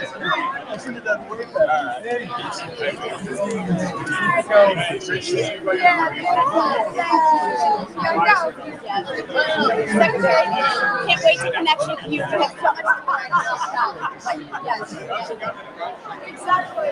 I should have done way better. Secretary, can't wait to connect with you. You have so much fun. Yes. Exactly.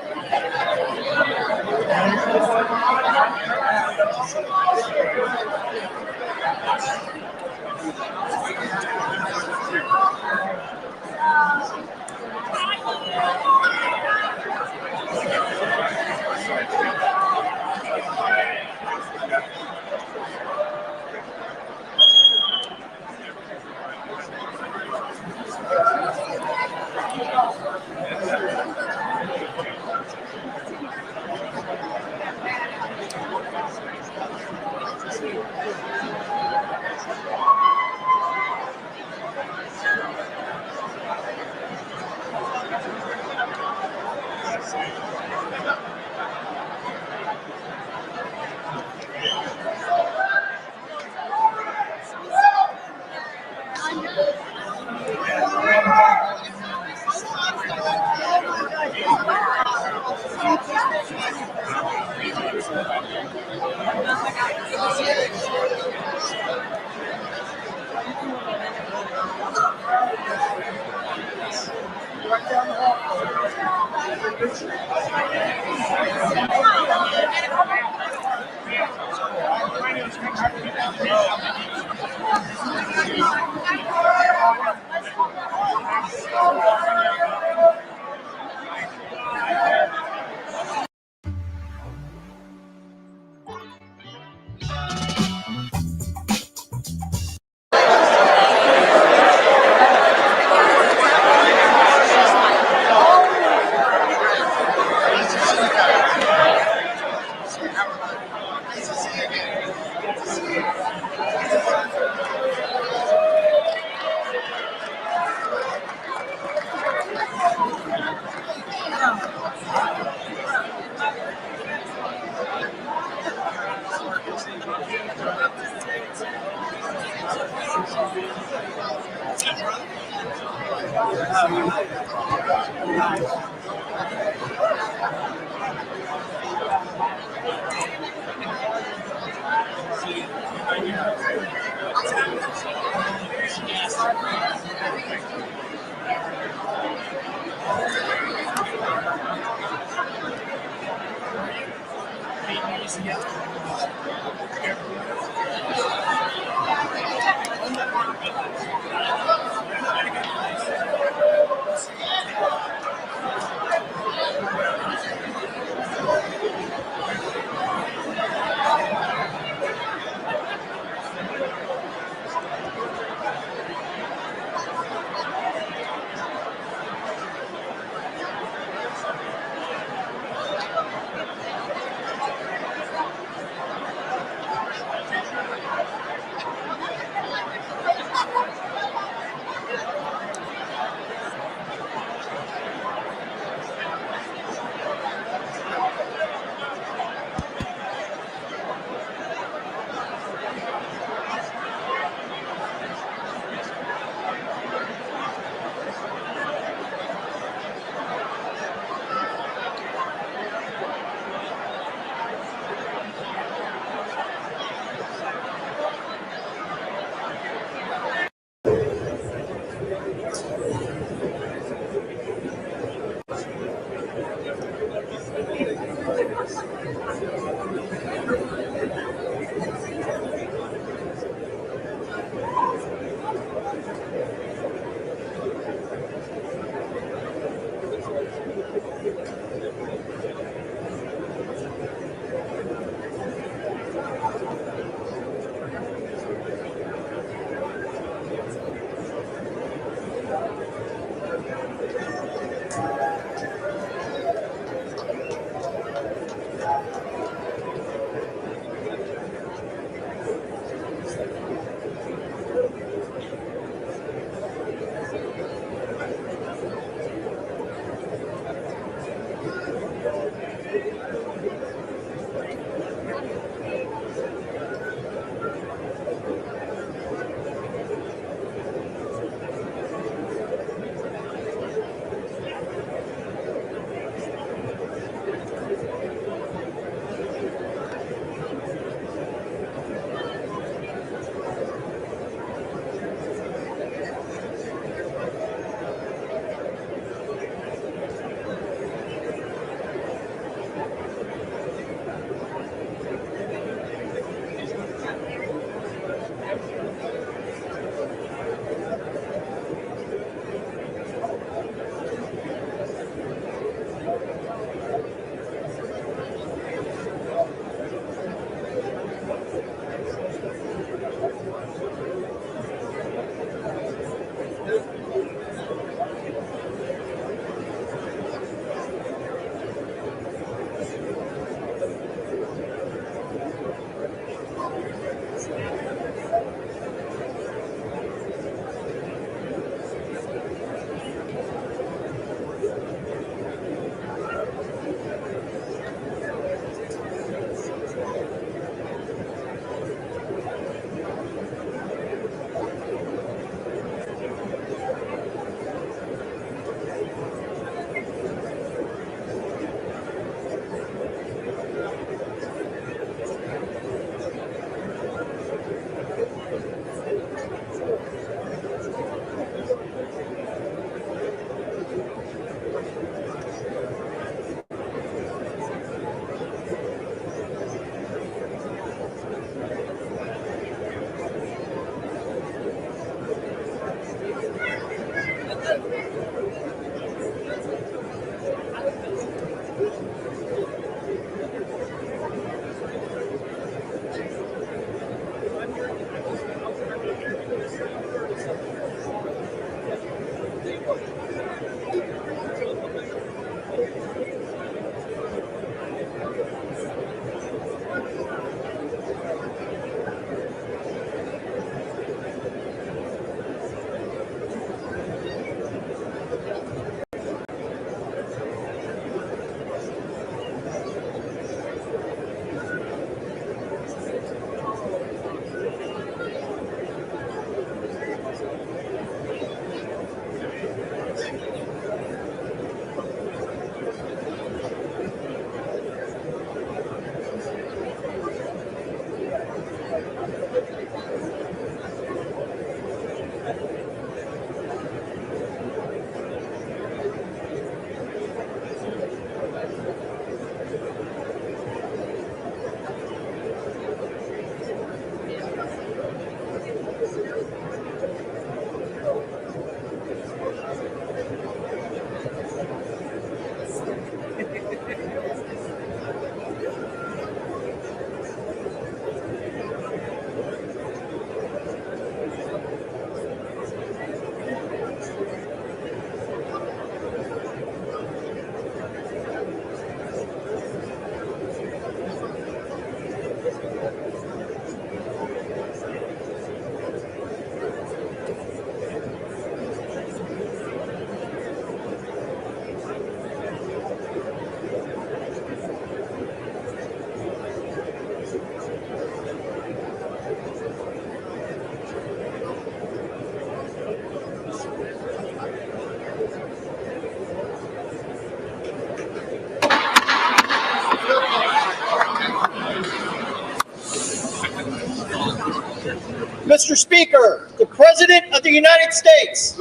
Mr. Speaker, the President of the United States.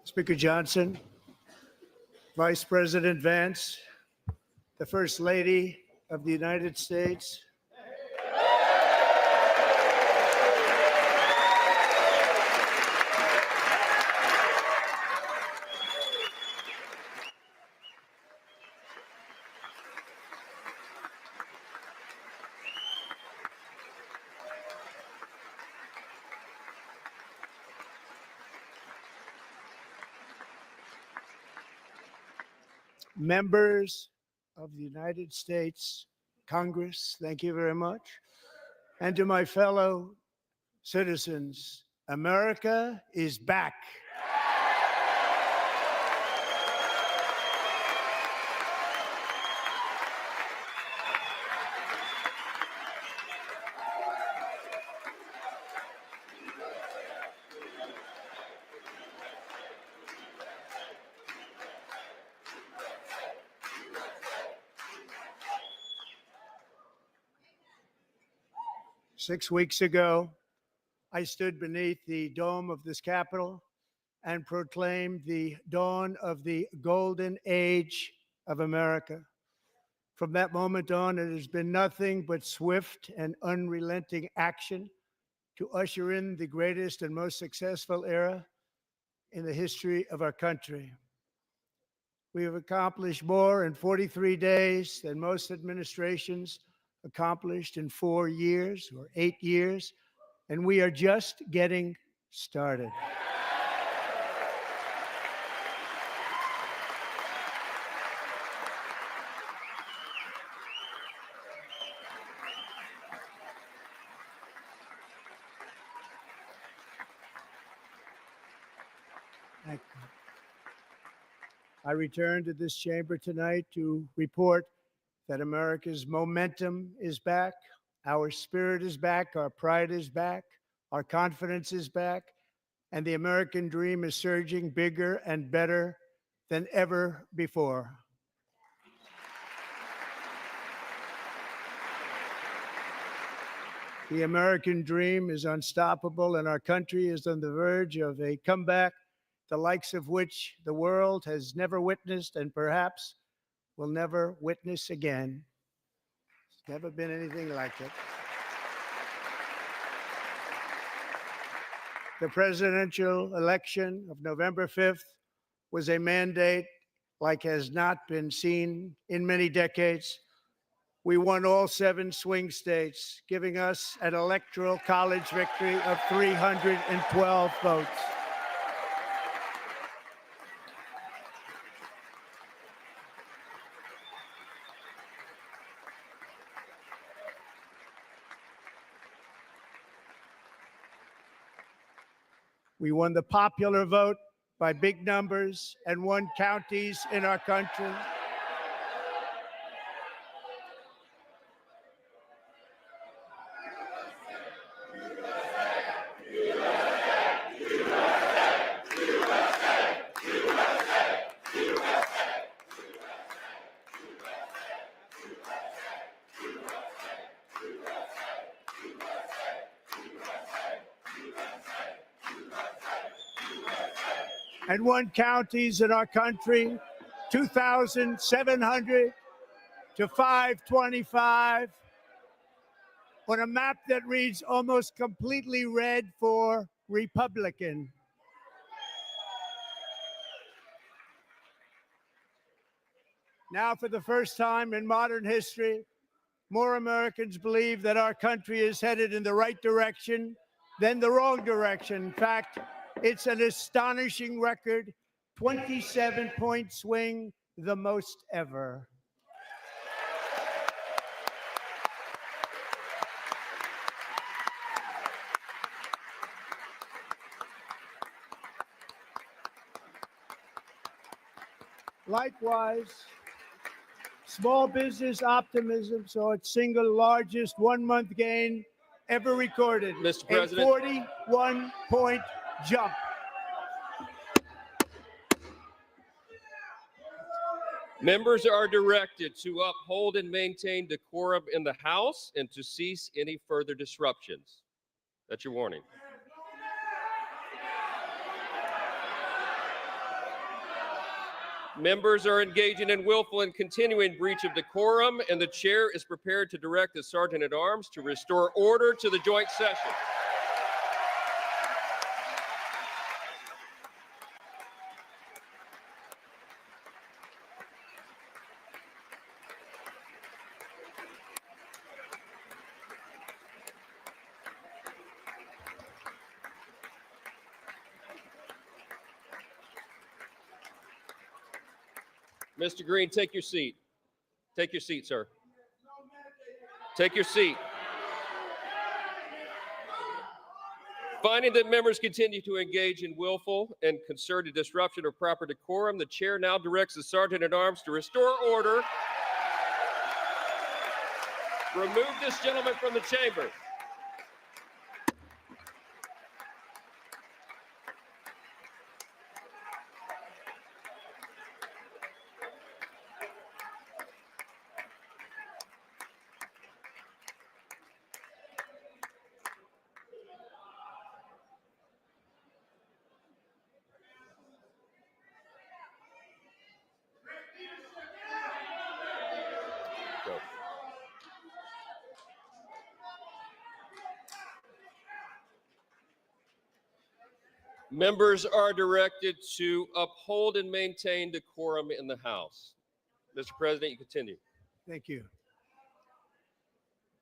Speaker Johnson, Vice President Vance, the First Lady of the United States, members of the United States Congress, thank you very much. And to my fellow citizens, America is back. Six weeks ago, I stood beneath the dome of this Capitol and proclaimed the dawn of the golden age of America. From that moment on, it has been nothing but swift and unrelenting action to usher in the greatest and most successful era in the history of our country. We have accomplished more in 43 days than most administrations accomplished in 4 years or 8 years, and we are just getting started. Thank you. I return to this chamber tonight to report that America's momentum is back, our spirit is back, our pride is back, our confidence is back, and the American dream is surging bigger and better than ever before. The American dream is unstoppable, and our country is on the verge of a comeback, the likes of which the world has never witnessed and perhaps will never witness again. There's never been anything like it. The presidential election of November 5th was a mandate like has not been seen in many decades. We won all 7 swing states, giving us an electoral college victory of 312 votes. We won the popular vote by big numbers and won counties in our country. And won counties in our country, 2,700 to 525, on a map that reads almost completely red for Republican. Now, for the first time in modern history, more Americans believe that our country is headed in the right direction than the wrong direction. In fact, it's an astonishing record, 27-point swing, the most ever. Likewise, small business optimism saw its single largest one-month gain ever recorded, Mr. President. a 41-point jump. Members are directed to uphold and maintain decorum in the House and to cease any further disruptions. That's your warning. Members are engaging in willful and continuing breach of decorum, and the chair is prepared to direct the Sergeant at Arms to restore order to the joint session. Mr. Green, take your seat. Take your seat, sir. Take your seat. Finding that members continue to engage in willful and concerted disruption of proper decorum, the chair now directs the Sergeant at Arms to restore order. Remove this gentleman from the chamber. Go. Members are directed to uphold and maintain decorum in the House. Mr. President, you continue. Thank you.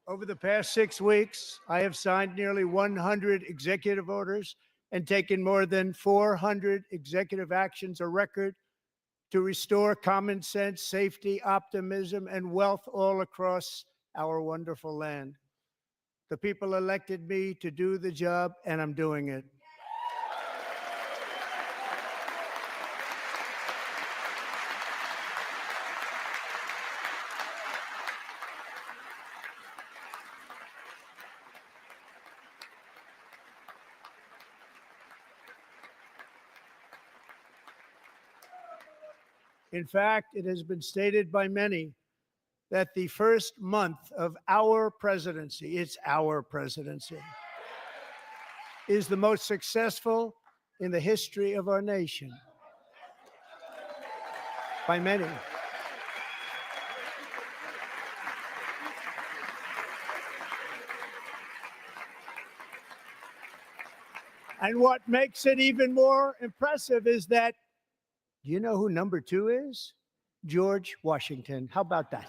Over the past 6 weeks, I have signed nearly 100 executive orders and taken more than 400 executive actions, a record, to restore common sense, safety, optimism, and wealth all across our wonderful land. The people elected me to do the job, and I'm doing it. In fact, it has been stated by many that the first month of our presidency, it's our presidency, is the most successful in the history of our nation. By many. And what makes it even more impressive is that, do you know who number 2 is? George Washington. How about that?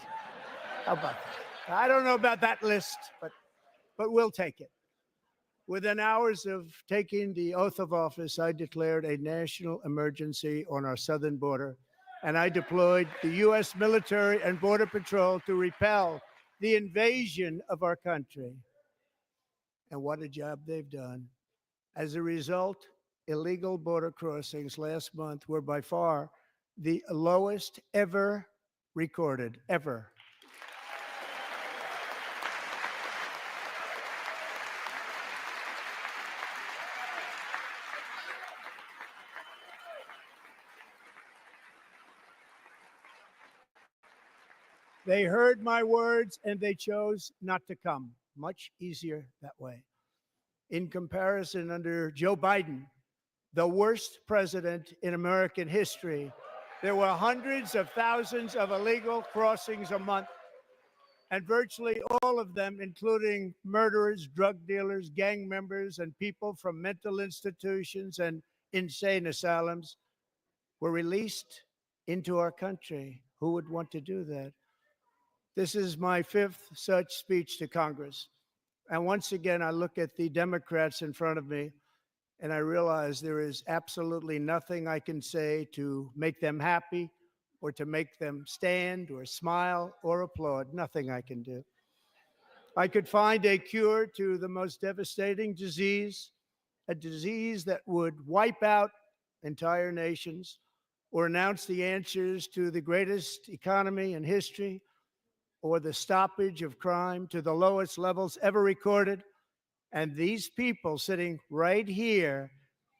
How about that? I don't know about that list, but we'll take it. Within hours of taking the oath of office, I declared a national emergency on our southern border, and I deployed the U.S. military and Border Patrol to repel the invasion of our country. And what a job they've done. As a result, illegal border crossings last month were by far the lowest ever recorded, ever. They heard my words and they chose not to come. Much easier that way. In comparison, under Joe Biden, the worst president in American history, there were hundreds of thousands of illegal crossings a month, and virtually all of them, including murderers, drug dealers, gang members, and people from mental institutions and insane asylums, were released into our country. Who would want to do that? This is my 5th such speech to Congress. And once again, I look at the Democrats in front of me, and I realize there is absolutely nothing I can say to make them happy or to make them stand or smile or applaud. Nothing I can do. I could find a cure to the most devastating disease, a disease that would wipe out entire nations, or announce the answers to the greatest economy in history, or the stoppage of crime to the lowest levels ever recorded. And these people sitting right here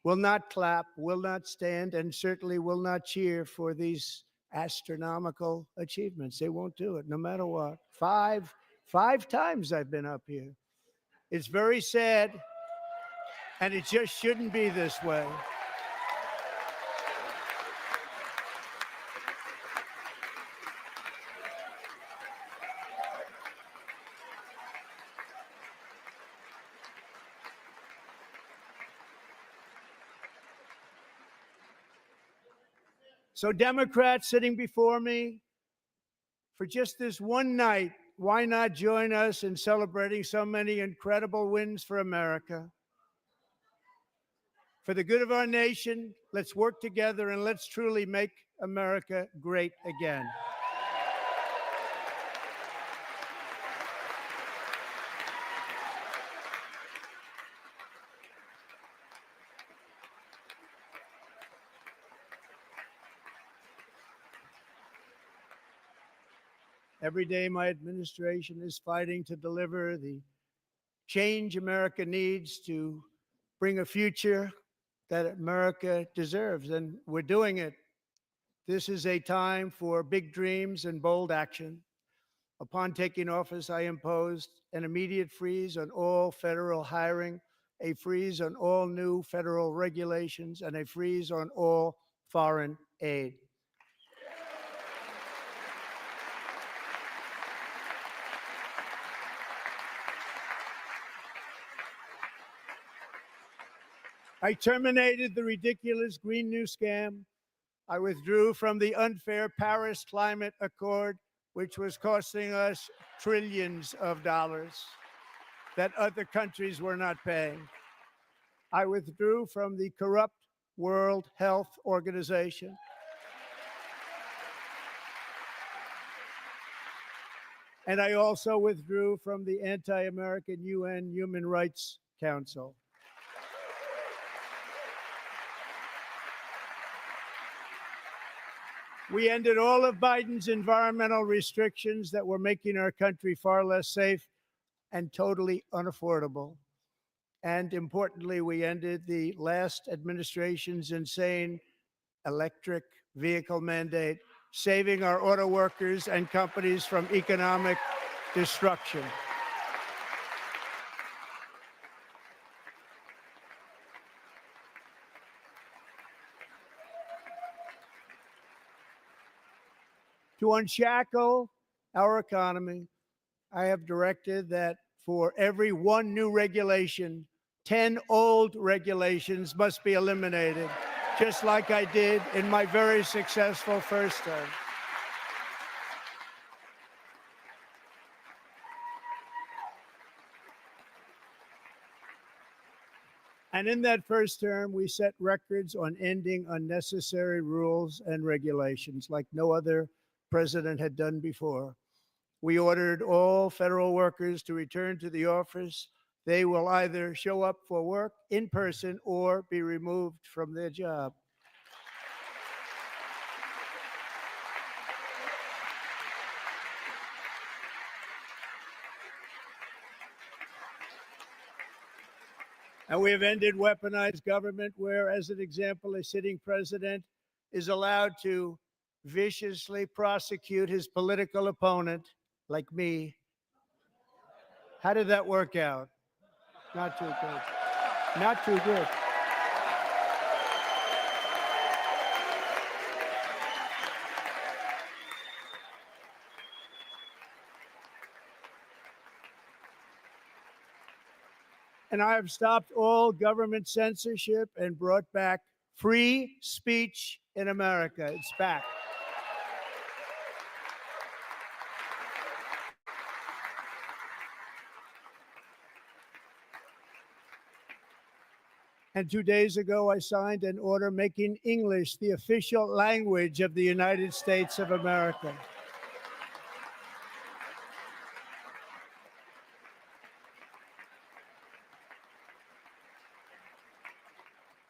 will not clap, will not stand, and certainly will not cheer for these astronomical achievements. They won't do it, no matter what. Five times I've been up here. It's very sad, and it just shouldn't be this way. So, Democrats sitting before me, for just this one night, why not join us in celebrating so many incredible wins for America? For the good of our nation, let's work together and let's truly make America great again. Every day, my administration is fighting to deliver the change America needs to bring a future that America deserves, and we're doing it. This is a time for big dreams and bold action. Upon taking office, I imposed an immediate freeze on all federal hiring, a freeze on all new federal regulations, and a freeze on all foreign aid. I terminated the ridiculous Green New Scam. I withdrew from the unfair Paris Climate Accord, which was costing us trillions of dollars that other countries were not paying. I withdrew from the corrupt World Health Organization. And I also withdrew from the anti-American UN Human Rights Council. We ended all of Biden's environmental restrictions that were making our country far less safe and totally unaffordable. And importantly, we ended the last administration's insane electric vehicle mandate, saving our auto workers and companies from economic destruction. To unshackle our economy, I have directed that for every one new regulation, 10 old regulations must be eliminated, just like I did in my very successful first term. And in that first term, we set records on ending unnecessary rules and regulations like no other president had done before. We ordered all federal workers to return to the office. They will either show up for work in person or be removed from their job. And we have ended weaponized government where, as an example, a sitting president is allowed to viciously prosecute his political opponent, like me. How did that work out? Not too good. Not too good. And I have stopped all government censorship and brought back free speech in America. It's back. And 2 days ago, I signed an order making English the official language of the United States of America.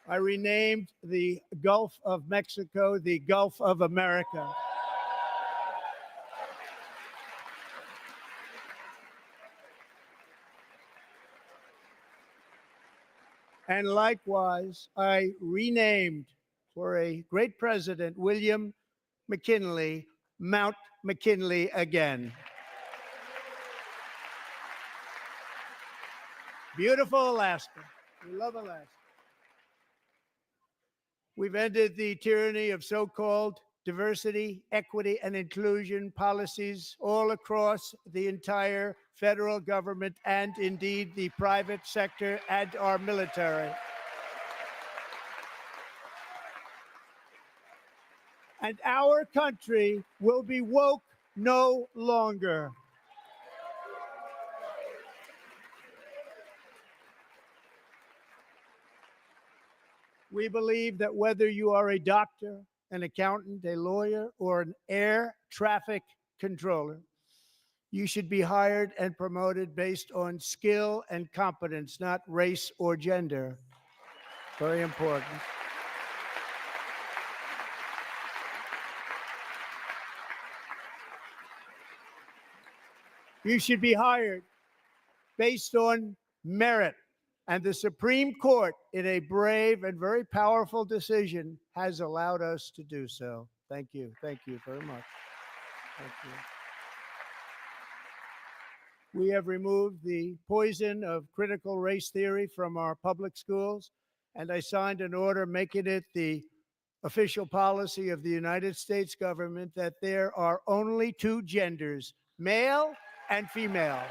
I renamed the Gulf of Mexico the Gulf of America. And likewise, I renamed, for a great president, William McKinley, Mount McKinley again. Beautiful Alaska. We love Alaska. We've ended the tyranny of so-called diversity, equity, and inclusion policies all across the entire federal government and indeed the private sector and our military. And our country will be woke no longer. We believe that whether you are a doctor, an accountant, a lawyer, or an air traffic controller, you should be hired and promoted based on skill and competence, not race or gender. Very important. You should be hired based on merit. And the Supreme Court, in a brave and very powerful decision, has allowed us to do so. Thank you. Thank you very much. Thank you. We have removed the poison of critical race theory from our public schools, and I signed an order making it the official policy of the United States government that there are only two genders, male and female.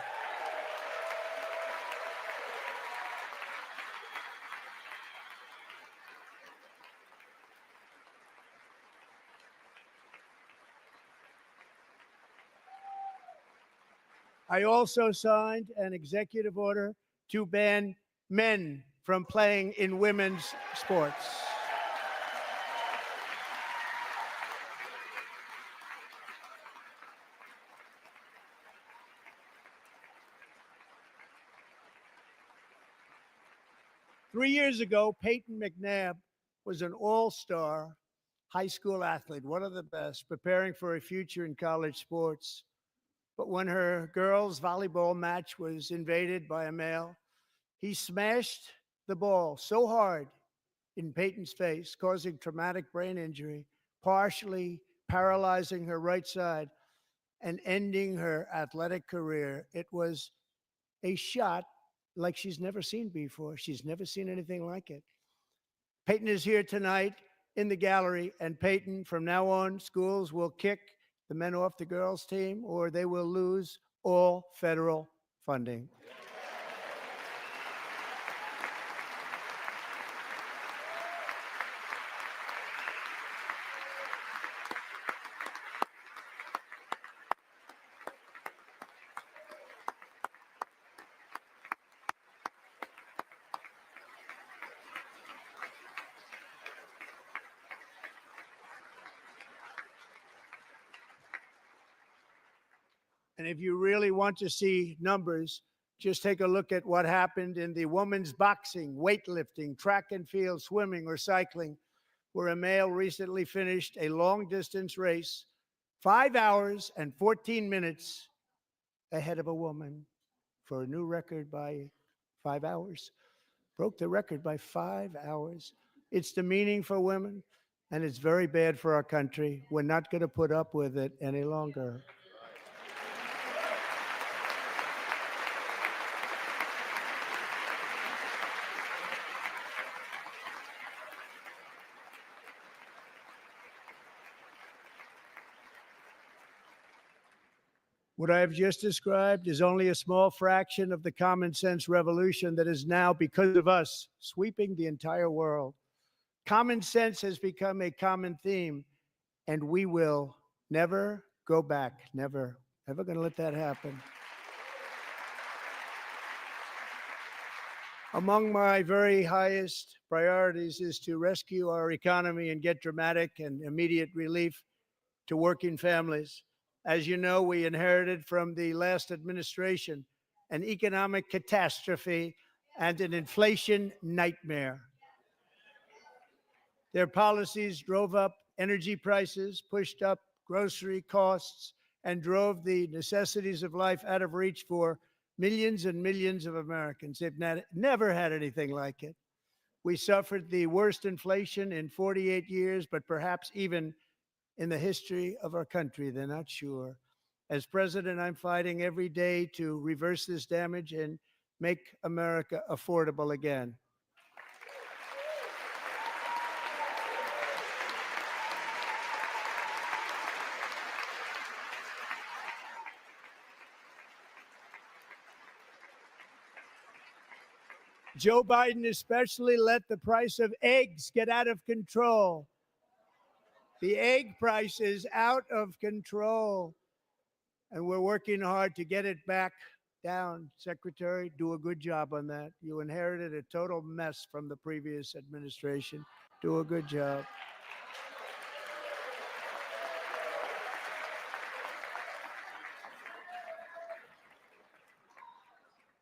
I also signed an executive order to ban men from playing in women's sports. Three years ago, Peyton McNabb was an all-star high school athlete, one of the best, preparing for a future in college sports. But when her girls' volleyball match was invaded by a male, he smashed the ball so hard in Peyton's face, causing traumatic brain injury, partially paralyzing her right side and ending her athletic career. It was a shot like she's never seen before. She's never seen anything like it. Peyton is here tonight in the gallery, and Peyton, from now on, schools will kick the men off the girls' team, or they will lose all federal funding. And if you really want to see numbers, just take a look at what happened in the women's boxing, weightlifting, track and field, swimming, or cycling, where a male recently finished a long-distance race 5 hours and 14 minutes ahead of a woman for a new record by 5 hours. Broke the record by 5 hours. It's demeaning for women, and it's very bad for our country. We're not going to put up with it any longer. What I have just described is only a small fraction of the common sense revolution that is now, because of us, sweeping the entire world. Common sense has become a common theme, and we will never go back. Never. Never going to let that happen. Among my very highest priorities is to rescue our economy and get dramatic and immediate relief to working families. As you know, we inherited from the last administration an economic catastrophe and an inflation nightmare. Their policies drove up energy prices, pushed up grocery costs, and drove the necessities of life out of reach for millions and millions of Americans. They've never had anything like it. We suffered the worst inflation in 48 years, but perhaps even in the history of our country. They're not sure. As president, I'm fighting every day to reverse this damage and make America affordable again. Joe Biden especially let the price of eggs get out of control. The egg price is out of control, and we're working hard to get it back down. Secretary, do a good job on that. You inherited a total mess from the previous administration. Do a good job.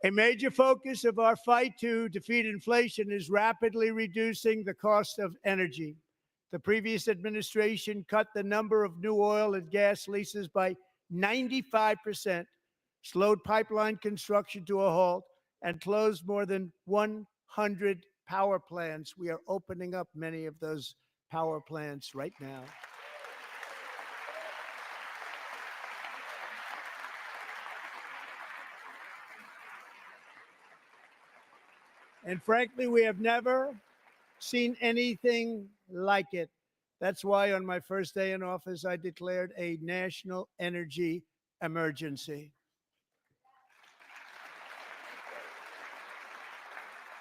A major focus of our fight to defeat inflation is rapidly reducing the cost of energy. The previous administration cut the number of new oil and gas leases by 95%, slowed pipeline construction to a halt, and closed more than 100 power plants. We are opening up many of those power plants right now. And frankly, we have never seen anything like it. That's why on my first day in office, I declared a national energy emergency.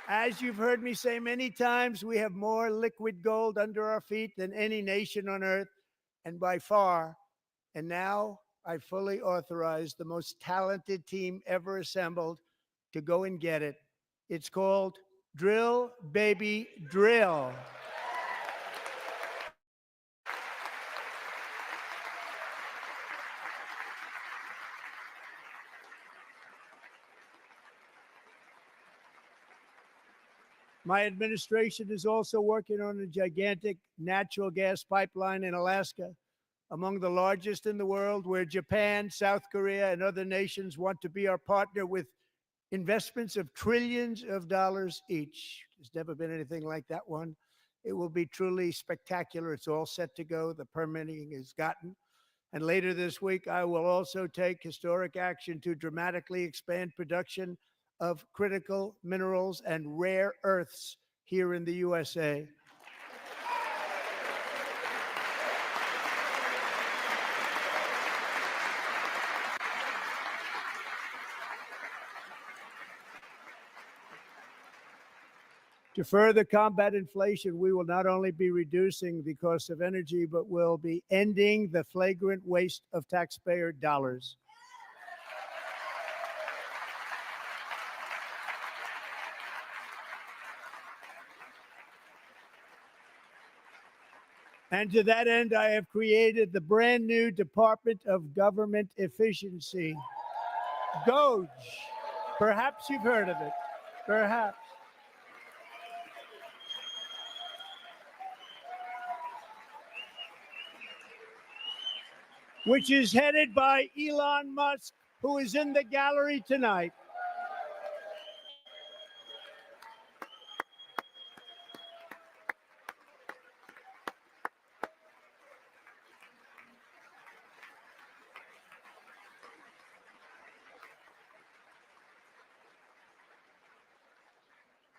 As you've heard me say many times, we have more liquid gold under our feet than any nation on earth, and by far. And now I fully authorize the most talented team ever assembled to go and get it. It's called Drill, Baby, Drill. My administration is also working on a gigantic natural gas pipeline in Alaska, among the largest in the world, where Japan, South Korea, and other nations want to be our partner with investments of trillions of dollars each. There's never been anything like that one. It will be truly spectacular. It's all set to go. The permitting is gotten. And later this week, I will also take historic action to dramatically expand production of critical minerals and rare earths here in the USA. To further combat inflation, we will not only be reducing the cost of energy, but will be ending the flagrant waste of taxpayer dollars. And to that end, I have created the brand new Department of Government Efficiency, DOGE. Perhaps you've heard of it. Perhaps. Which is headed by Elon Musk, who is in the gallery tonight.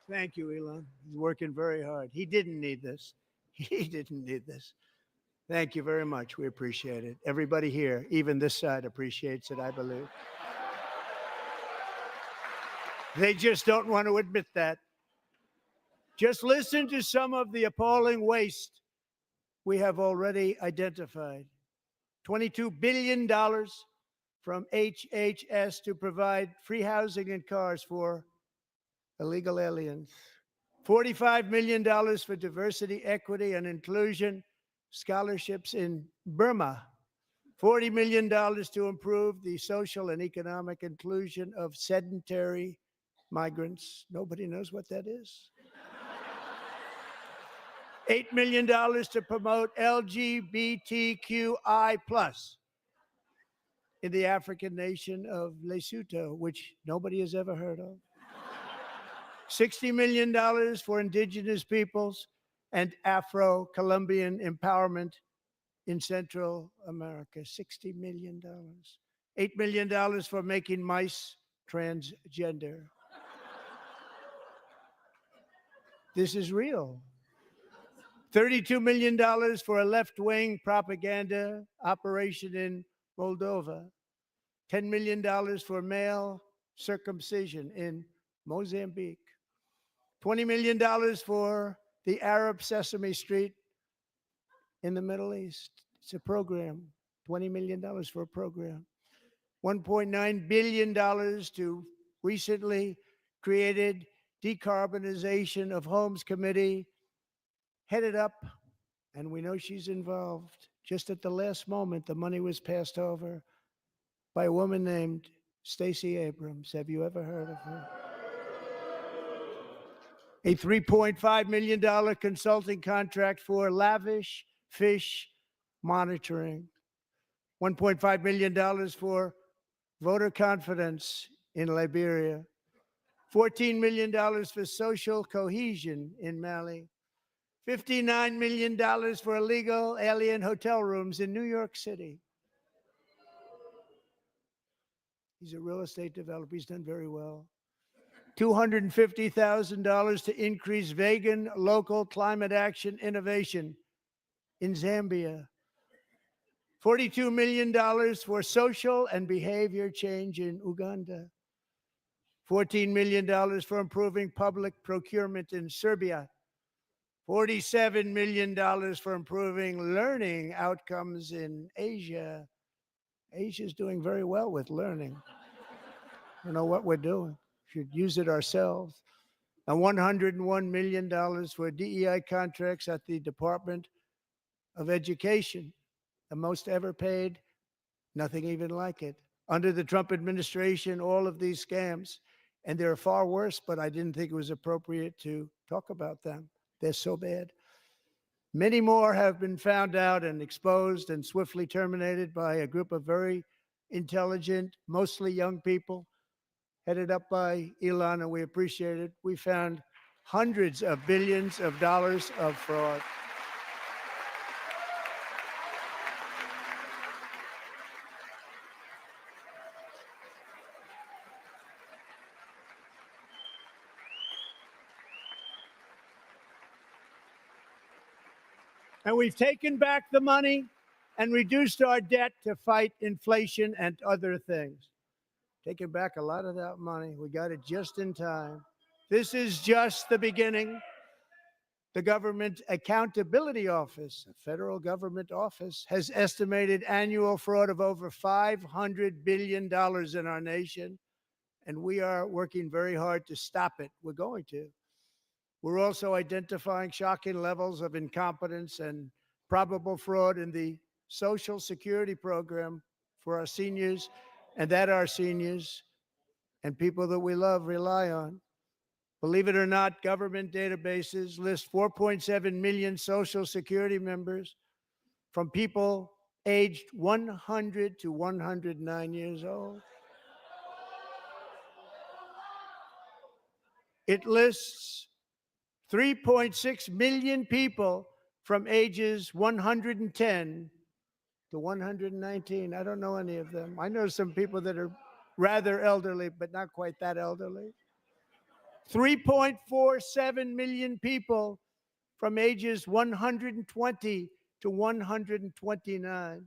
Thank you, Elon. He's working very hard. He didn't need this. He didn't need this. Thank you very much. We appreciate it. Everybody here, even this side, appreciates it, I believe. They just don't want to admit that. Just listen to some of the appalling waste we have already identified. $22 billion from HHS to provide free housing and cars for illegal aliens. $45 million for diversity, equity, and inclusion scholarships in Burma. $40 million to improve the social and economic inclusion of sedentary migrants. Nobody knows what that is. $8 million to promote LGBTQI+ in the African nation of Lesotho, which nobody has ever heard of. $60 million for indigenous peoples and Afro-Colombian empowerment in Central America, $60 million. $8 million for making mice transgender. This is real. $32 million for a left-wing propaganda operation in Moldova. $10 million for male circumcision in Mozambique. $20 million for the Arab Sesame Street in the Middle East. It's a program. $20 million for a program. $1.9 billion to recently created Decarbonization of Homes Committee, headed up, and we know she's involved. Just at the last moment, the money was passed over by a woman named Stacey Abrams. Have you ever heard of her? A $3.5 million consulting contract for lavish fish monitoring. $1.5 million for voter confidence in Liberia. $14 million for social cohesion in Mali. $59 million for illegal alien hotel rooms in New York City. He's a real estate developer. He's done very well. $250,000 to increase vegan local climate action innovation in Zambia. $42 million for social and behavior change in Uganda. $14 million for improving public procurement in Serbia. $47 million for improving learning outcomes in Asia. Asia's doing very well with learning. I don't know what we're doing. Should use it ourselves. And $101 million for DEI contracts at the Department of Education, the most ever paid, nothing even like it. Under the Trump administration, all of these scams, and they're far worse, but I didn't think it was appropriate to talk about them. They're so bad. Many more have been found out and exposed and swiftly terminated by a group of very intelligent, mostly young people, headed up by Elon, and we appreciate it. We found hundreds of billions of dollars of fraud. And we've taken back the money and reduced our debt to fight inflation and other things. Taking back a lot of that money. We got it just in time. This is just the beginning. The Government Accountability Office, a federal government office, has estimated annual fraud of over $500 billion in our nation, and we are working very hard to stop it. We're going to. We're also identifying shocking levels of incompetence and probable fraud in the Social Security program for our seniors, and that our seniors and people that we love rely on. Believe it or not, government databases list 4.7 million Social Security members from people aged 100 to 109 years old. It lists 3.6 million people from ages 110 to 119. I don't know any of them. I know some people that are rather elderly, but not quite that elderly. 3.47 million people from ages 120 to 129.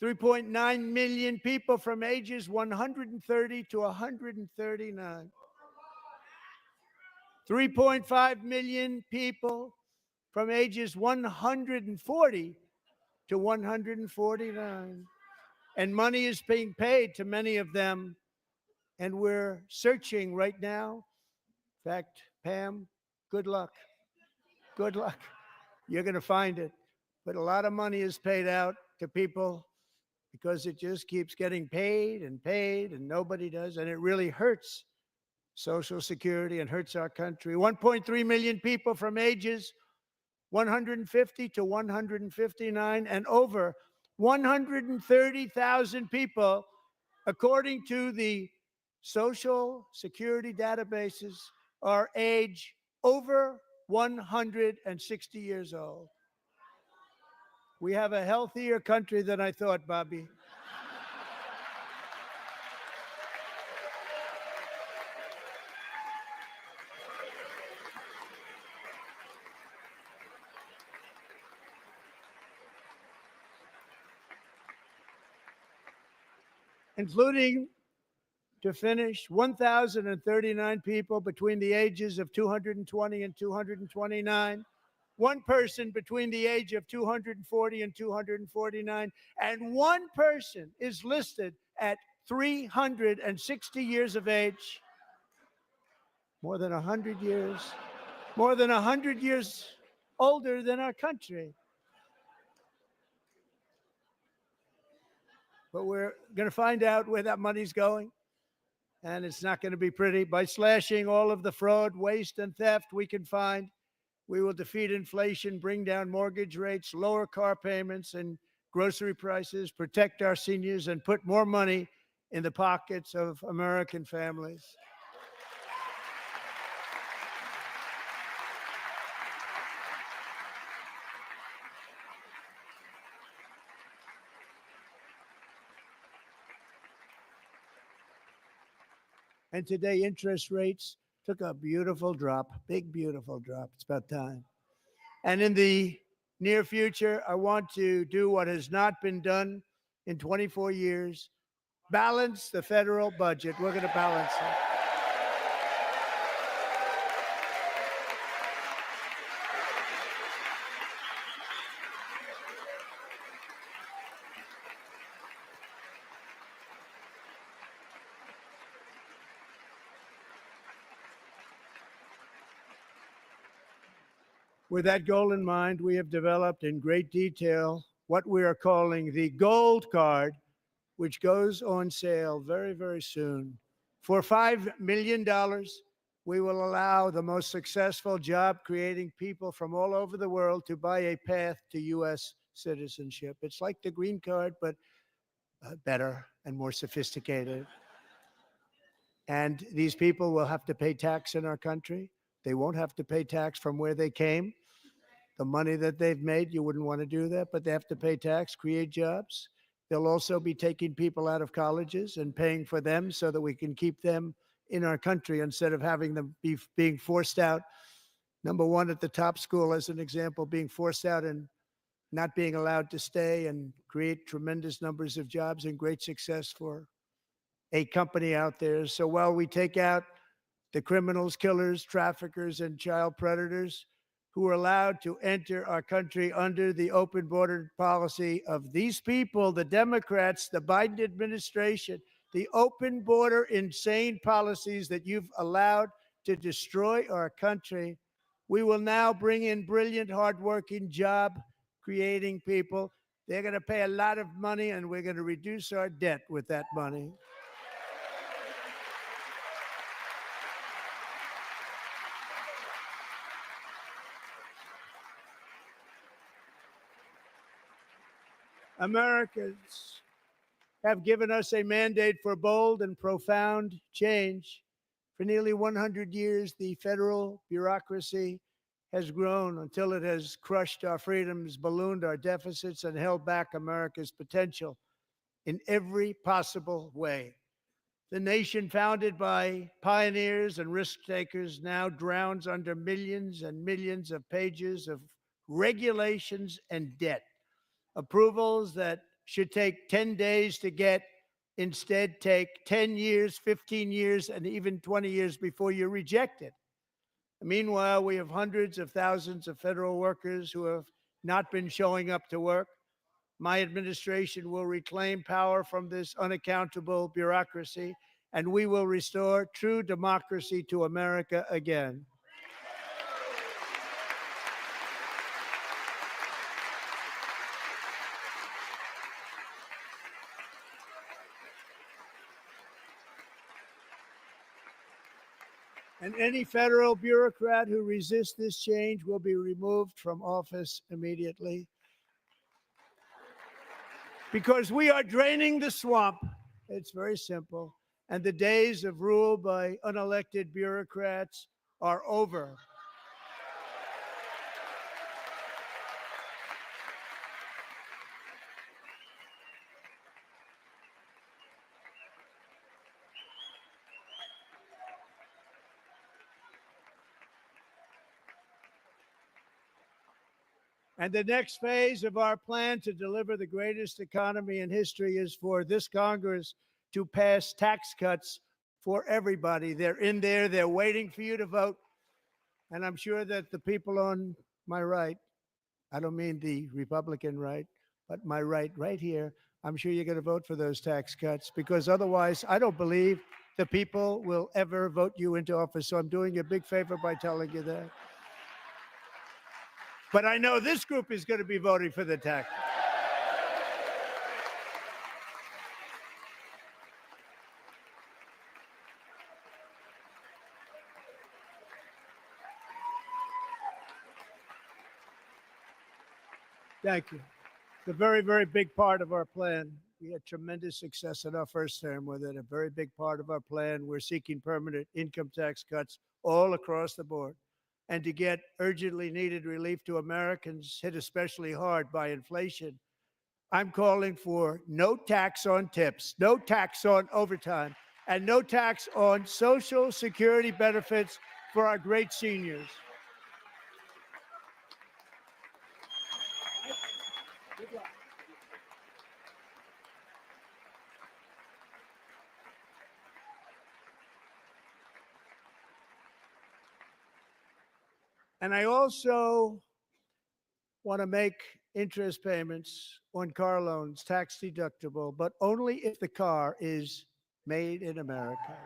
3.9 million people from ages 130 to 139. 3.5 million people from ages 140 to 149. And money is being paid to many of them. And we're searching right now. In fact, Pam, good luck. Good luck. You're going to find it. But a lot of money is paid out to people because it just keeps getting paid, and nobody does. And it really hurts Social Security and hurts our country. 1.3 million people from ages 150 to 159, and over 130,000 people, according to the Social Security databases, are age over 160 years old. We have a healthier country than I thought, Bobby. Including, to finish, 1,039 people between the ages of 220 and 229, one person between the age of 240 and 249, and one person is listed at 360 years of age. More than 100 years, more than 100 years older than our country. But we're going to find out where that money's going. And it's not going to be pretty. By slashing all of the fraud, waste, and theft we can find, we will defeat inflation, bring down mortgage rates, lower car payments and grocery prices, protect our seniors, and put more money in the pockets of American families. And today, interest rates took a beautiful drop, big, beautiful drop. It's about time. And in the near future, I want to do what has not been done in 24 years, balance the federal budget. We're going to balance it. With that goal in mind, we have developed in great detail what we are calling the Gold Card, which goes on sale very, very soon. For $5 million, we will allow the most successful job-creating people from all over the world to buy a path to U.S. citizenship. It's like the green card, but better and more sophisticated. And these people will have to pay tax in our country. They won't have to pay tax from where they came. The money that they've made, you wouldn't want to do that, but they have to pay tax, create jobs. They'll also be taking people out of colleges and paying for them so that we can keep them in our country instead of having them being forced out. Number one, at the top school, as an example, being forced out and not being allowed to stay and create tremendous numbers of jobs and great success for a company out there. So while we take out the criminals, killers, traffickers, and child predators who are allowed to enter our country under the open border policy of these people, the Democrats, the Biden administration, the open border insane policies that you've allowed to destroy our country, we will now bring in brilliant, hardworking, job-creating people. They're going to pay a lot of money, and we're going to reduce our debt with that money. Americans have given us a mandate for bold and profound change. For nearly 100 years, the federal bureaucracy has grown until it has crushed our freedoms, ballooned our deficits, and held back America's potential in every possible way. The nation founded by pioneers and risk takers now drowns under millions and millions of pages of regulations and debt. Approvals that should take 10 days to get instead take 10 years, 15 years, and even 20 years before you're rejected. Meanwhile, we have hundreds of thousands of federal workers who have not been showing up to work. My administration will reclaim power from this unaccountable bureaucracy, and we will restore true democracy to America again. And any federal bureaucrat who resists this change will be removed from office immediately. Because we are draining the swamp. It's very simple. And the days of rule by unelected bureaucrats are over. And the next phase of our plan to deliver the greatest economy in history is for this Congress to pass tax cuts for everybody. They're in there, they're waiting for you to vote. And I'm sure that the people on my right, I don't mean the Republican right, but my right here, I'm sure you're going to vote for those tax cuts, because otherwise I don't believe the people will ever vote you into office. So I'm doing you a big favor by telling you that. But I know this group is going to be voting for the tax. Thank you. It's a very, very big part of our plan. We had tremendous success in our first term with it. A very big part of our plan. We're seeking permanent income tax cuts all across the board. And to get urgently needed relief to Americans hit especially hard by inflation, I'm calling for no tax on tips, no tax on overtime, and no tax on Social Security benefits for our great seniors. And I also want to make interest payments on car loans tax deductible, but only if the car is made in America.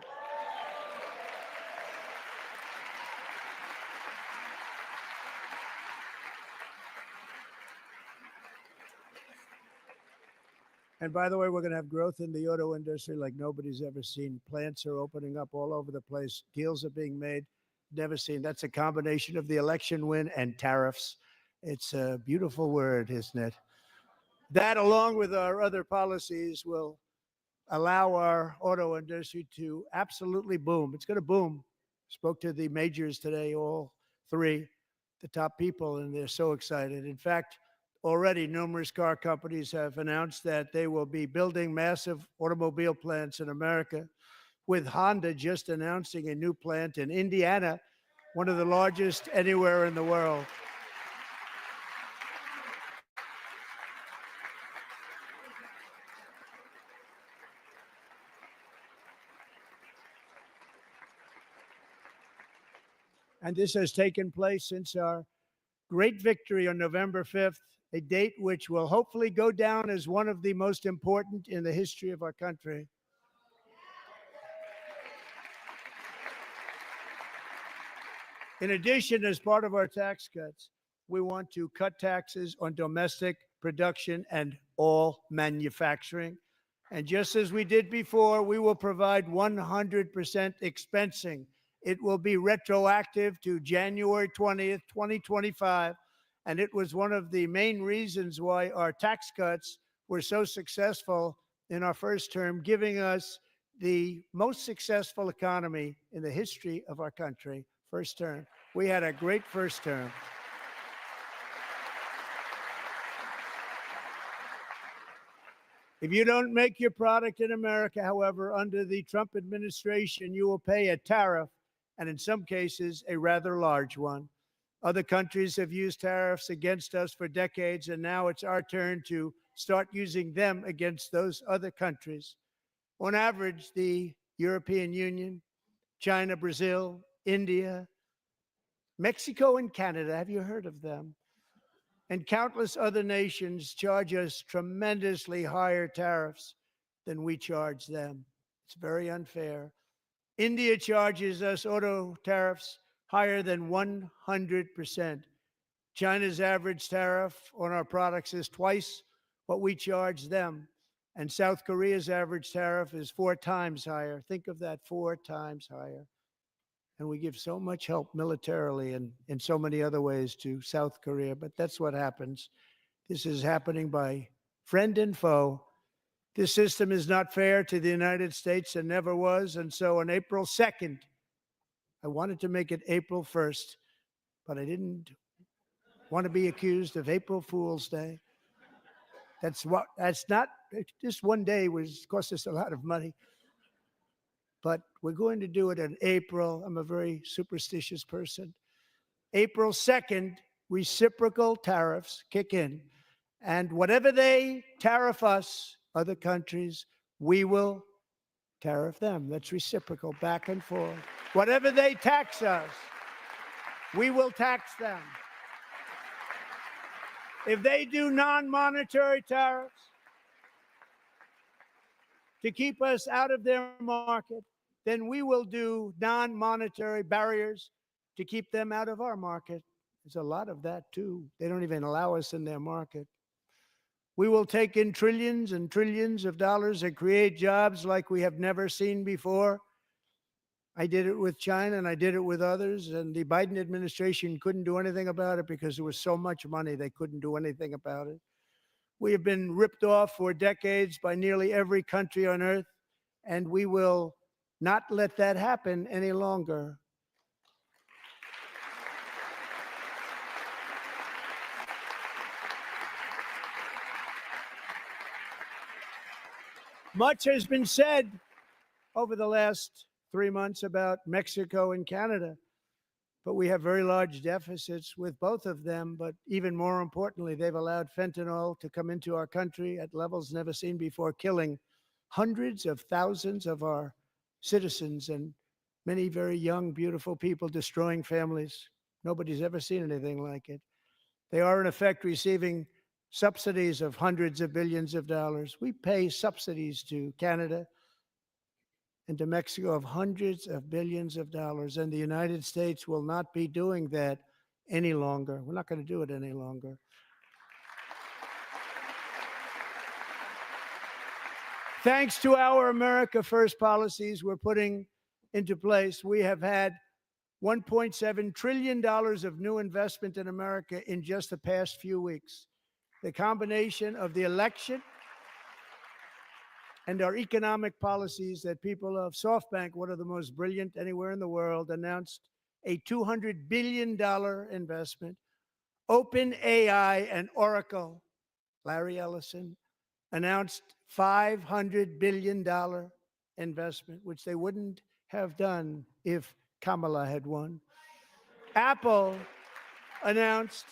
And by the way, we're going to have growth in the auto industry like nobody's ever seen. Plants are opening up all over the place. Deals are being made. Never seen. That's a combination of the election win and tariffs. It's a beautiful word, isn't it? That, along with our other policies, will allow our auto industry to absolutely boom. It's going to boom. Spoke to the majors today, all three, the top people, and they're so excited. In fact, already numerous car companies have announced that they will be building massive automobile plants in America, with Honda just announcing a new plant in Indiana, one of the largest anywhere in the world. And this has taken place since our great victory on November 5th, a date which will hopefully go down as one of the most important in the history of our country. In addition, as part of our tax cuts, we want to cut taxes on domestic production and all manufacturing. And just as we did before, we will provide 100% expensing. It will be retroactive to January 20th, 2025. And it was one of the main reasons why our tax cuts were so successful in our first term, giving us the most successful economy in the history of our country. First term. We had a great first term. If you don't make your product in America, however, under the Trump administration, you will pay a tariff, and in some cases, a rather large one. Other countries have used tariffs against us for decades, and now it's our turn to start using them against those other countries. On average, the European Union, China, Brazil, India, Mexico, and Canada, have you heard of them? And countless other nations charge us tremendously higher tariffs than we charge them. It's very unfair. India charges us auto tariffs higher than 100%. China's average tariff on our products is twice what we charge them. And South Korea's average tariff is 4 times higher. Think of that, 4 times higher. And we give so much help militarily and in so many other ways to South Korea, but that's what happens. This is happening by friend and foe. This system is not fair to the United States and never was. And so on April 2nd, I wanted to make it April 1st, but I didn't want to be accused of April Fool's Day. That's not, just one day cost us a lot of money. But we're going to do it in April. I'm a very superstitious person. April 2nd, reciprocal tariffs kick in. And whatever they tariff us, other countries, we will tariff them. That's reciprocal, back and forth. Whatever they tax us, we will tax them. If they do non-monetary tariffs to keep us out of their market, then we will do non-monetary barriers to keep them out of our market. There's a lot of that too. They don't even allow us in their market. We will take in trillions and trillions of dollars and create jobs like we have never seen before. I did it with China and I did it with others, and the Biden administration couldn't do anything about it because there was so much money they couldn't do anything about it. We have been ripped off for decades by nearly every country on earth, and we will not let that happen any longer. Much has been said over the last 3 months about Mexico and Canada, but we have very large deficits with both of them. But even more importantly, they've allowed fentanyl to come into our country at levels never seen before, killing hundreds of thousands of our citizens and many very young, beautiful people, destroying families. Nobody's ever seen anything like it. They are, in effect, receiving subsidies of hundreds of billions of dollars. We pay subsidies to Canada and to Mexico of hundreds of billions of dollars, and the United States will not be doing that any longer. We're not going to do it any longer. Thanks to our America First policies we're putting into place, we have had $1.7 trillion of new investment in America in just the past few weeks. The combination of the election and our economic policies that people of SoftBank, one of the most brilliant anywhere in the world, announced a $200 billion investment. OpenAI and Oracle, Larry Ellison, announced $500 billion investment, which they wouldn't have done if Kamala had won. Apple announced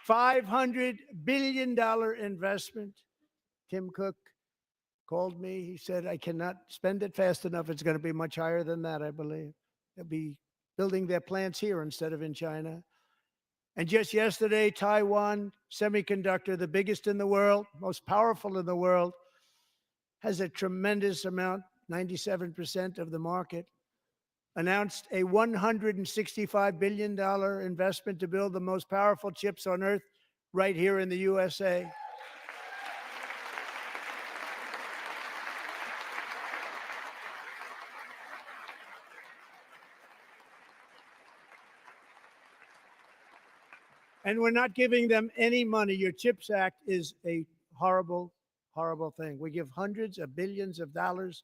$500 billion investment. Tim Cook called me. He said, I cannot spend it fast enough. It's going to be much higher than that, I believe. They'll be building their plants here instead of in China. And just yesterday, Taiwan Semiconductor, the biggest in the world, most powerful in the world, has a tremendous amount, 97% of the market, announced a $165 billion investment to build the most powerful chips on earth right here in the USA. And we're not giving them any money. Your CHIPS Act is a horrible, horrible thing. We give hundreds of billions of dollars,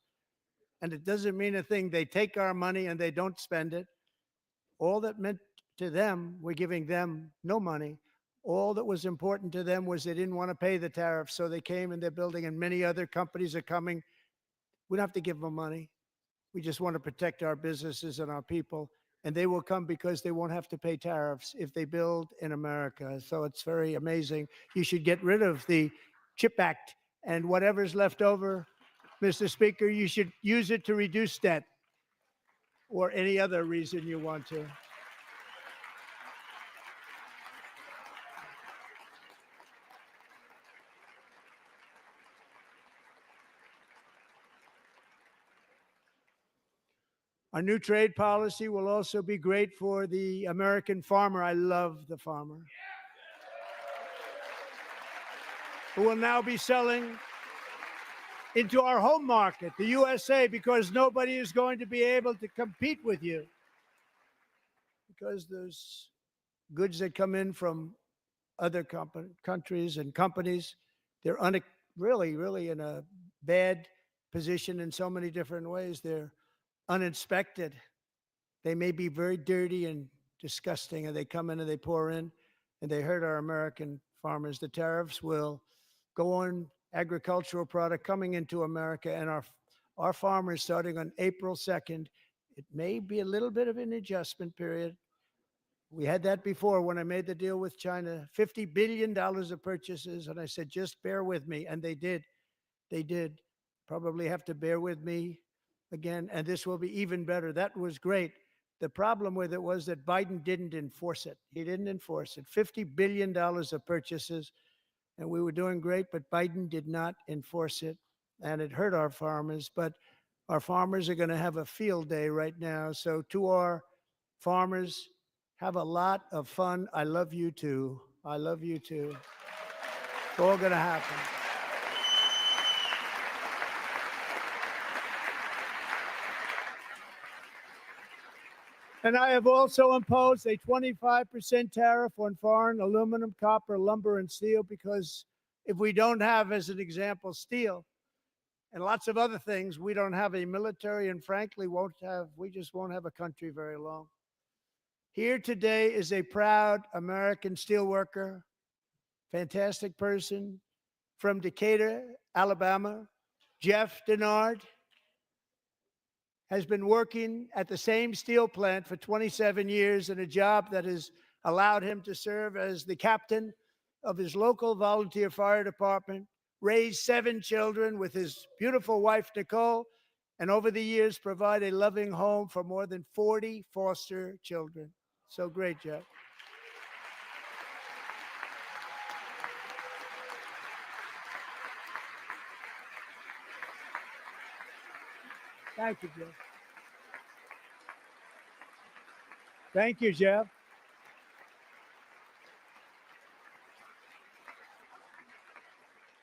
and it doesn't mean a thing. They take our money and they don't spend it. All that meant to them, we're giving them no money. All that was important to them was they didn't want to pay the tariffs, so they came and they're building, and many other companies are coming. We don't have to give them money. We just want to protect our businesses and our people. And they will come because they won't have to pay tariffs if they build in America. So it's very amazing. You should get rid of the CHIP Act, and whatever's left over, Mr. Speaker, you should use it to reduce debt or any other reason you want to. Our new trade policy will also be great for the American farmer. I love the farmer, who will now be selling into our home market, the USA, because nobody is going to be able to compete with you, because there's goods that come in from other countries and companies. They're really in a bad position in so many different ways. They're uninspected. They may be very dirty and disgusting, and they come in and they pour in and they hurt our American farmers. The tariffs will go on agricultural product coming into America, and our farmers, starting on April 2nd, it may be a little bit of an adjustment period. We had that before when I made the deal with China, $50 billion of purchases. And I said, just bear with me. And they did. They did. Probably have to bear with me again. And this will be even better. That was great. The problem with it was that Biden didn't enforce it. He didn't enforce it. $50 billion of purchases. And we were doing great, but Biden did not enforce it. And it hurt our farmers. But our farmers are going to have a field day right now. So to our farmers, have a lot of fun. I love you too. I love you too. It's all going to happen. And I have also imposed a 25% tariff on foreign aluminum, copper, lumber, and steel, because if we don't have, as an example, steel and lots of other things, we don't have a military, and frankly, we just won't have a country very long. Here today is a proud American steelworker, fantastic person from Decatur, Alabama. Jeff Denard has been working at the same steel plant for 27 years in a job that has allowed him to serve as the captain of his local volunteer fire department, raise 7 children with his beautiful wife, Nicole, and over the years provide a loving home for more than 40 foster children. So great, Jeff. Thank you, Jeff. Thank you, Jeff.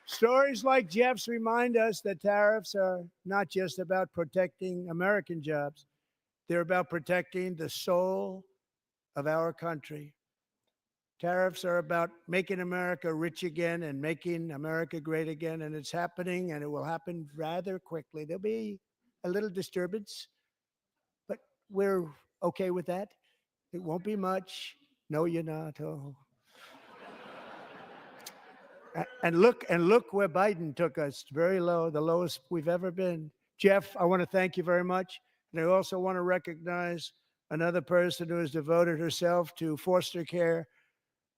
Stories like Jeff's remind us that tariffs are not just about protecting American jobs. They're about protecting the soul of our country. Tariffs are about making America rich again and making America great again, and it's happening, and it will happen rather quickly. There'll be a little disturbance, but we're okay with that. It won't be much. No, you're not. Oh. And look where Biden took us. Very low, the lowest we've ever been. Jeff, I want to thank you very much. And I also want to recognize another person who has devoted herself to foster care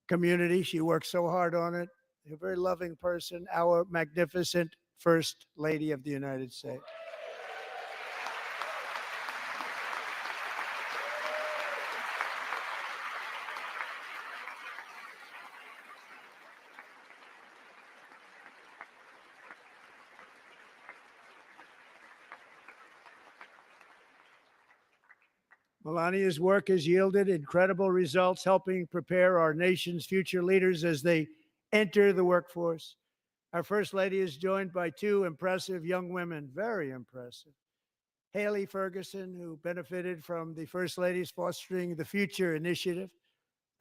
community. She works so hard on it. A very loving person, our magnificent First Lady of the United States. Melania's work has yielded incredible results, helping prepare our nation's future leaders as they enter the workforce. Our First Lady is joined by 2 impressive young women, very impressive. Haley Ferguson, who benefited from the First Lady's Fostering the Future initiative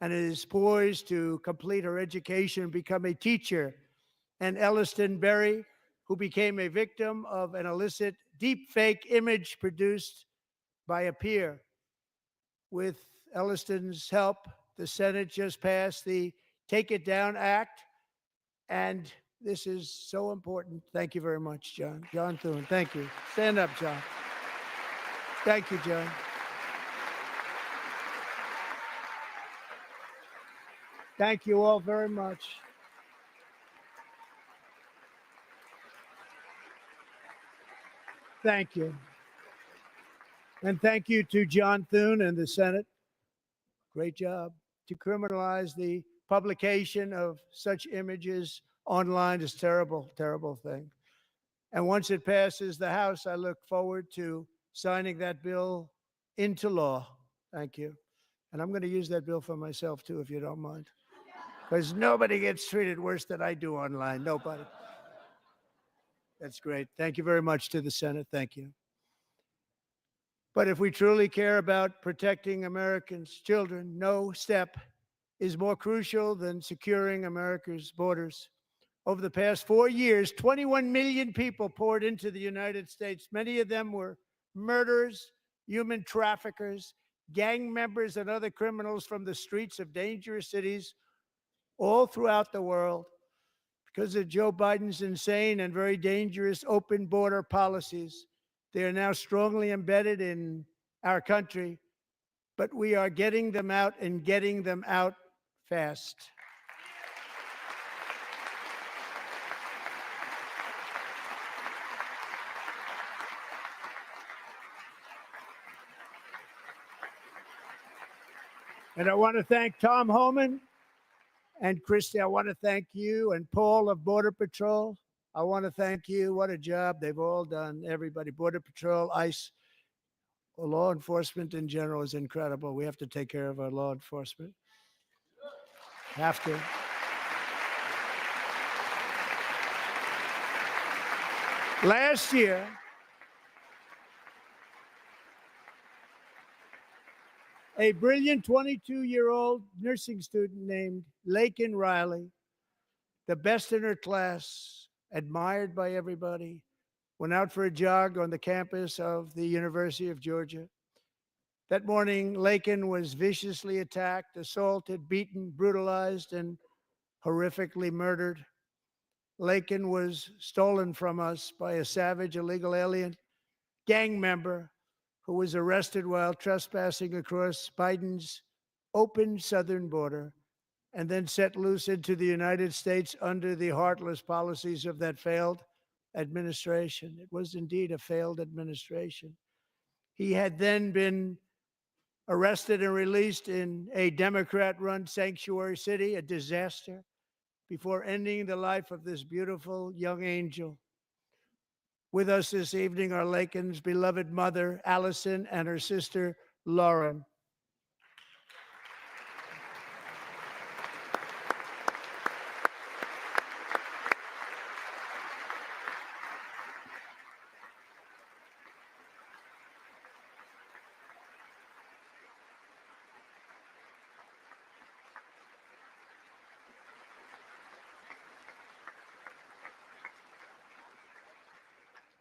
and is poised to complete her education and become a teacher. And Elliston Berry, who became a victim of an illicit deepfake image produced by a peer. With Elliston's help, the Senate just passed the Take It Down Act, and this is so important. Thank you very much, John. John Thune, thank you. Stand up, John. Thank you, John. Thank you all very much. Thank you. And thank you to John Thune and the Senate. Great job. To criminalize the publication of such images online is terrible, terrible thing. And once it passes the House, I look forward to signing that bill into law. Thank you. And I'm going to use that bill for myself too, if you don't mind. Because nobody gets treated worse than I do online. Nobody. That's great. Thank you very much to the Senate. Thank you. But if we truly care about protecting Americans' children, no step is more crucial than securing America's borders. Over the past 4 years, 21 million people poured into the United States. Many of them were murderers, human traffickers, gang members, and other criminals from the streets of dangerous cities all throughout the world. Because of Joe Biden's insane and very dangerous open border policies, they are now strongly embedded in our country, but we are getting them out and getting them out fast. And I want to thank Tom Homan and Christy. I want to thank you and Paul of Border Patrol. I want to thank you. What a job they've all done. Everybody, Border Patrol, ICE, law enforcement in general is incredible. We have to take care of our law enforcement. Have to. Last year, a brilliant 22-year-old nursing student named Laken Riley, the best in her class, admired by everybody, went out for a jog on the campus of the University of Georgia. That morning, Laken was viciously attacked, assaulted, beaten, brutalized, and horrifically murdered. Laken was stolen from us by a savage illegal alien gang member who was arrested while trespassing across Biden's open southern border and then set loose into the United States under the heartless policies of that failed administration. It was indeed a failed administration. He had then been arrested and released in a Democrat-run sanctuary city, a disaster, before ending the life of this beautiful young angel. With us this evening are Laken's beloved mother, Allison, and her sister, Lauren.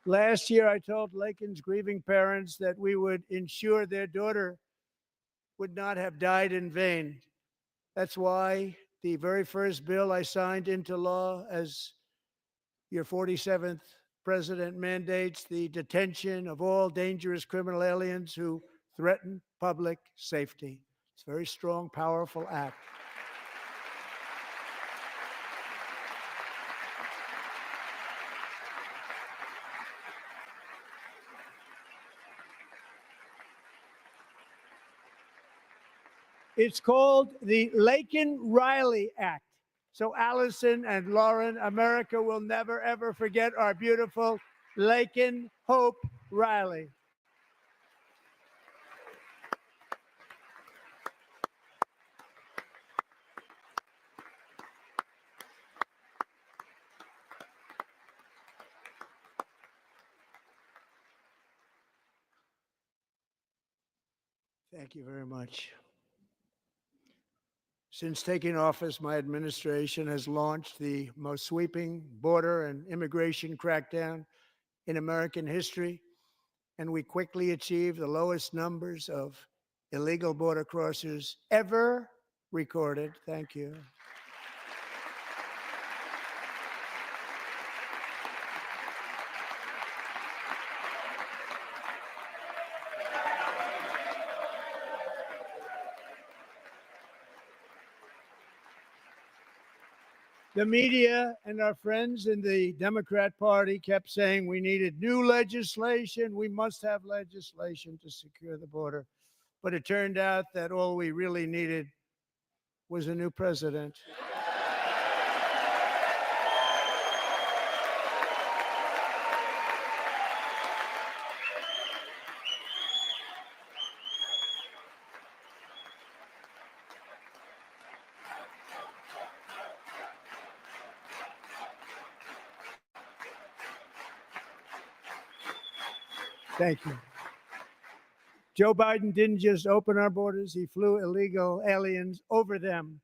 Last year, I told Laken's grieving parents that we would ensure their daughter would not have died in vain. That's why the very first bill I signed into law as your 47th president mandates the detention of all dangerous criminal aliens who threaten public safety. It's a very strong, powerful act. It's called the Laken-Riley Act. So Allison and Lauren, America will never, ever forget our beautiful Laken Hope Riley. Thank you very much. Since taking office, my administration has launched the most sweeping border and immigration crackdown in American history, and we quickly achieved the lowest numbers of illegal border crossers ever recorded. Thank you. The media and our friends in the Democrat Party kept saying we needed new legislation. We must have legislation to secure the border. But it turned out that all we really needed was a new president. Thank you. Joe Biden didn't just open our borders, he flew illegal aliens over them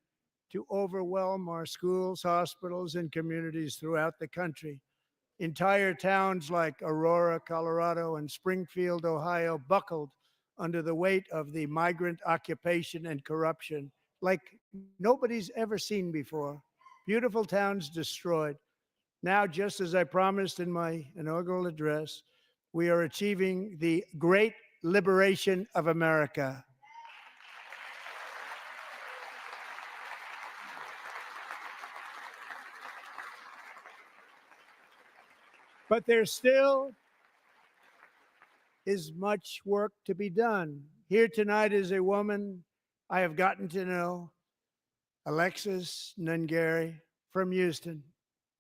to overwhelm our schools, hospitals, and communities throughout the country. Entire towns like Aurora, Colorado, and Springfield, Ohio, buckled under the weight of the migrant occupation and corruption like nobody's ever seen before. Beautiful towns destroyed. Now, just as I promised in my inaugural address, we are achieving the great liberation of America. But there still is much work to be done. Here tonight is a woman I have gotten to know, Alexis Nungary from Houston.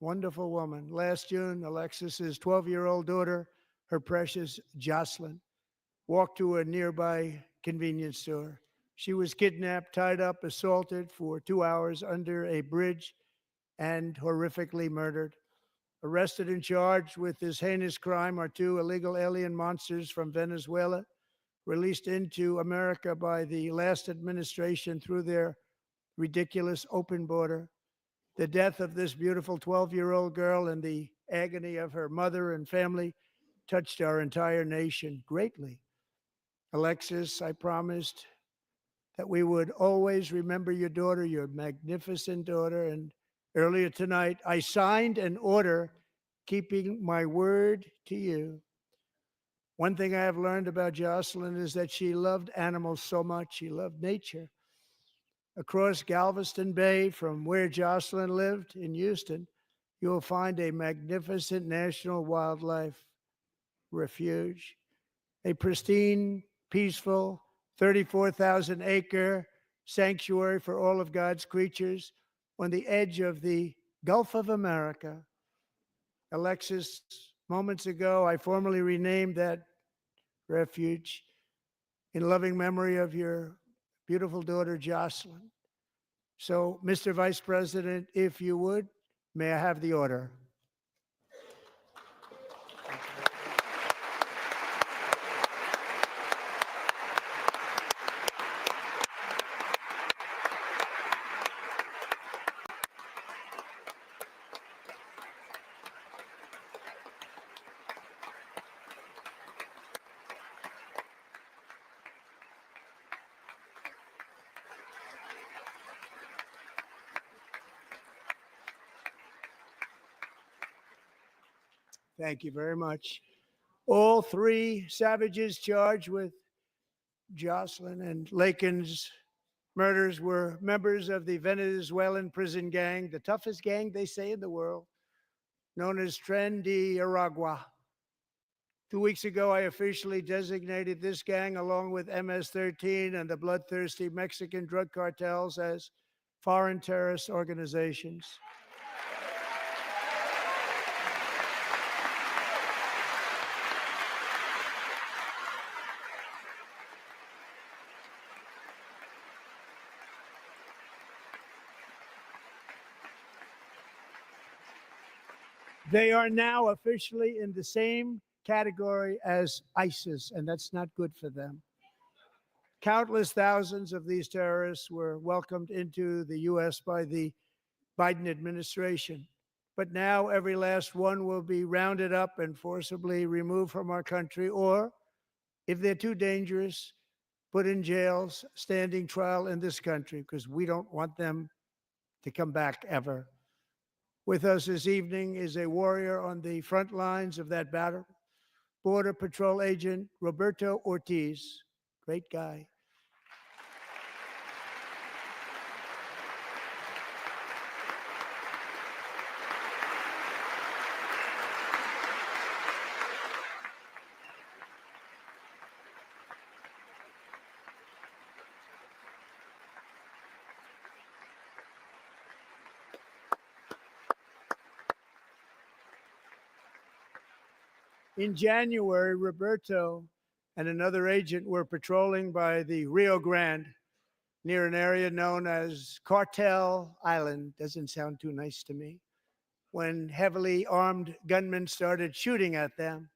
Wonderful woman. Last June, Alexis's 12-year-old daughter, her precious Jocelyn, walked to a nearby convenience store. She was kidnapped, tied up, assaulted for 2 hours under a bridge, and horrifically murdered. Arrested and charged with this heinous crime are two illegal alien monsters from Venezuela, released into America by the last administration through their ridiculous open border. The death of this beautiful 12-year-old girl and the agony of her mother and family touched our entire nation greatly. Alexis, I promised that we would always remember your daughter, your magnificent daughter. And earlier tonight, I signed an order keeping my word to you. One thing I have learned about Jocelyn is that she loved animals so much. She loved nature. Across Galveston Bay, from where Jocelyn lived in Houston, you will find a magnificent national wildlife refuge, a pristine, peaceful, 34,000-acre sanctuary for all of God's creatures on the edge of the Gulf of America. Alexis, moments ago, I formally renamed that refuge in loving memory of your beautiful daughter, Jocelyn. So, Mr. Vice President, if you would, may I have the order? Thank you very much. All three savages charged with Jocelyn and Lakin's murders were members of the Venezuelan prison gang, the toughest gang, they say, in the world, known as Tren de Aragua. 2 weeks ago, I officially designated this gang, along with MS-13 and the bloodthirsty Mexican drug cartels, as foreign terrorist organizations. They are now officially in the same category as ISIS, and that's not good for them. Countless thousands of these terrorists were welcomed into the U.S. by the Biden administration. But now every last one will be rounded up and forcibly removed from our country, or, if they're too dangerous, put in jails, standing trial in this country, because we don't want them to come back ever. With us this evening is a warrior on the front lines of that battle, Border Patrol Agent Roberto Ortiz. Great guy. In January, Roberto and another agent were patrolling by the Rio Grande near an area known as Cartel Island. Doesn't sound too nice to me. When heavily armed gunmen started shooting at them,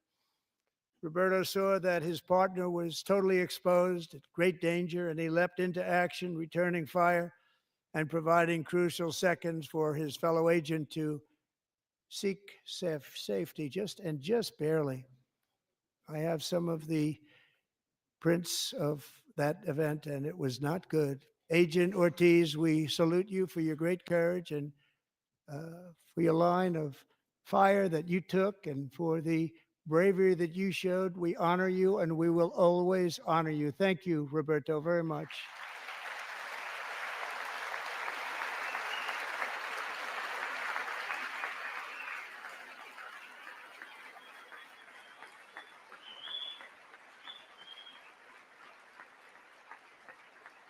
Roberto saw that his partner was totally exposed, at great danger, and he leapt into action, returning fire and providing crucial seconds for his fellow agent to seek safety, just barely. I have some of the prints of that event, and it was not good. Agent Ortiz, we salute you for your great courage and for your line of fire that you took and for the bravery that you showed. We honor you, and we will always honor you. Thank you, Roberto, very much.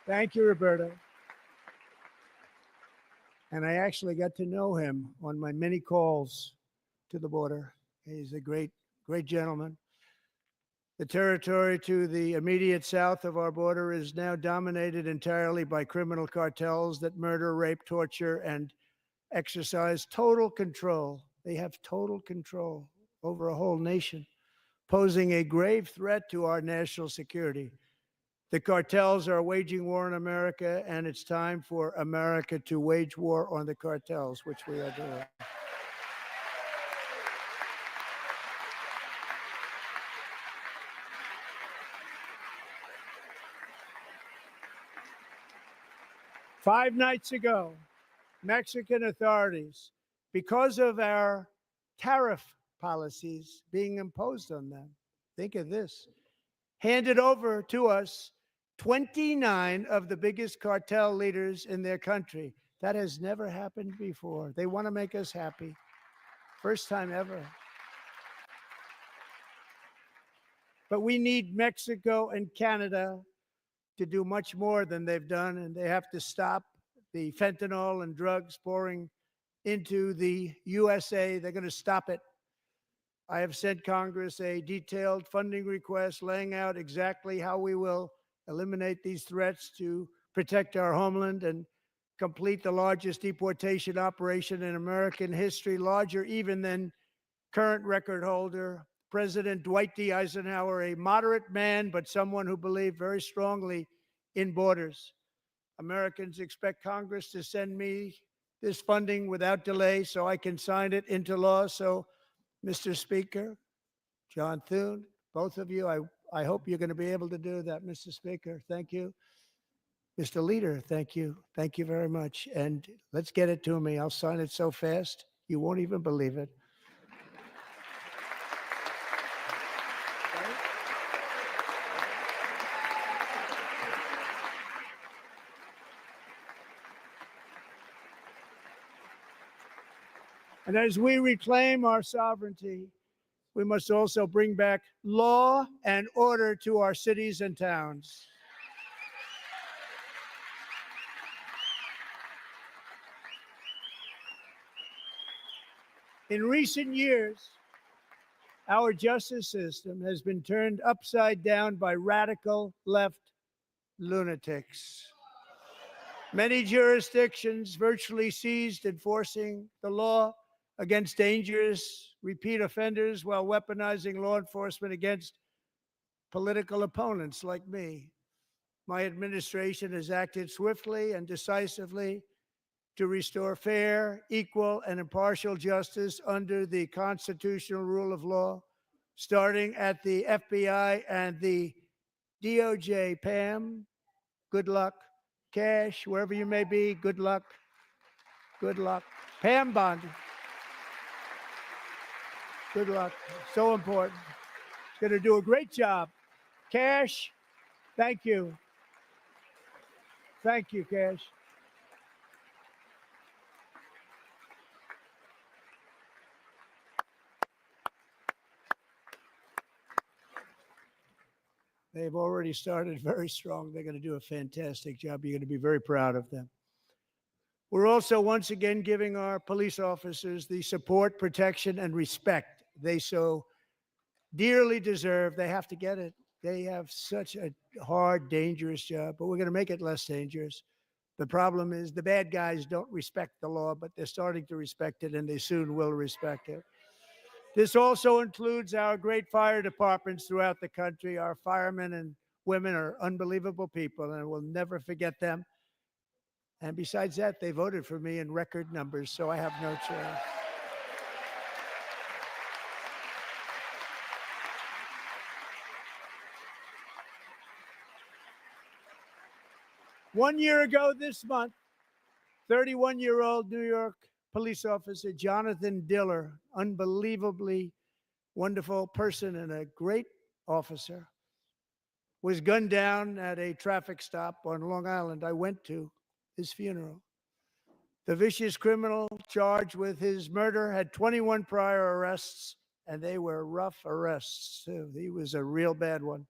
Thank you, Roberto. And I actually got to know him on my many calls to the border. He's a great, great gentleman. The territory to the immediate south of our border is now dominated entirely by criminal cartels that murder, rape, torture, and exercise total control. They have total control over a whole nation, posing a grave threat to our national security. The cartels are waging war in America, and it's time for America to wage war on the cartels, which we are doing. Five nights ago, Mexican authorities, because of our tariff policies being imposed on them, think of this, handed over to us 29 of the biggest cartel leaders in their country. That has never happened before. They want to make us happy. First time ever. But we need Mexico and Canada to do much more than they've done, and they have to stop the fentanyl and drugs pouring into the USA. They're going to stop it. I have sent Congress a detailed funding request laying out exactly how we will eliminate these threats to protect our homeland and complete the largest deportation operation in American history, larger even than current record holder, President Dwight D. Eisenhower, a moderate man, but someone who believed very strongly in borders. Americans expect Congress to send me this funding without delay so I can sign it into law. So, Mr. Speaker, John Thune, both of you, I hope you're going to be able to do that, Mr. Speaker. Thank you. Mr. Leader, thank you. Thank you very much. And let's get it to me. I'll sign it so fast, you won't even believe it. And as we reclaim our sovereignty, we must also bring back law and order to our cities and towns. In recent years, our justice system has been turned upside down by radical left lunatics. Many jurisdictions virtually ceased enforcing the law against dangerous repeat offenders while weaponizing law enforcement against political opponents like me. My administration has acted swiftly and decisively to restore fair, equal, and impartial justice under the constitutional rule of law, starting at the FBI and the DOJ. Pam, good luck. Cash, wherever you may be, good luck. Good luck. Pam Bondi, good luck. So important. Going to do a great job. Cash, thank you. Thank you, Cash. They've already started very strong. They're going to do a fantastic job. You're going to be very proud of them. We're also once again giving our police officers the support, protection, and respect they so dearly deserve. They have to get it. They have such a hard, dangerous job, but we're going to make it less dangerous. The problem is the bad guys don't respect the law, but they're starting to respect it, and they soon will respect it. This also includes our great fire departments throughout the country. Our firemen and women are unbelievable people, and we'll never forget them. And besides that, they voted for me in record numbers, so I have no choice. One year ago this month, 31-year-old New York police officer Jonathan Diller, unbelievably wonderful person and a great officer, was gunned down at a traffic stop on Long Island. I went to his funeral. The vicious criminal charged with his murder had 21 prior arrests, and they were rough arrests, too. He was a real bad one.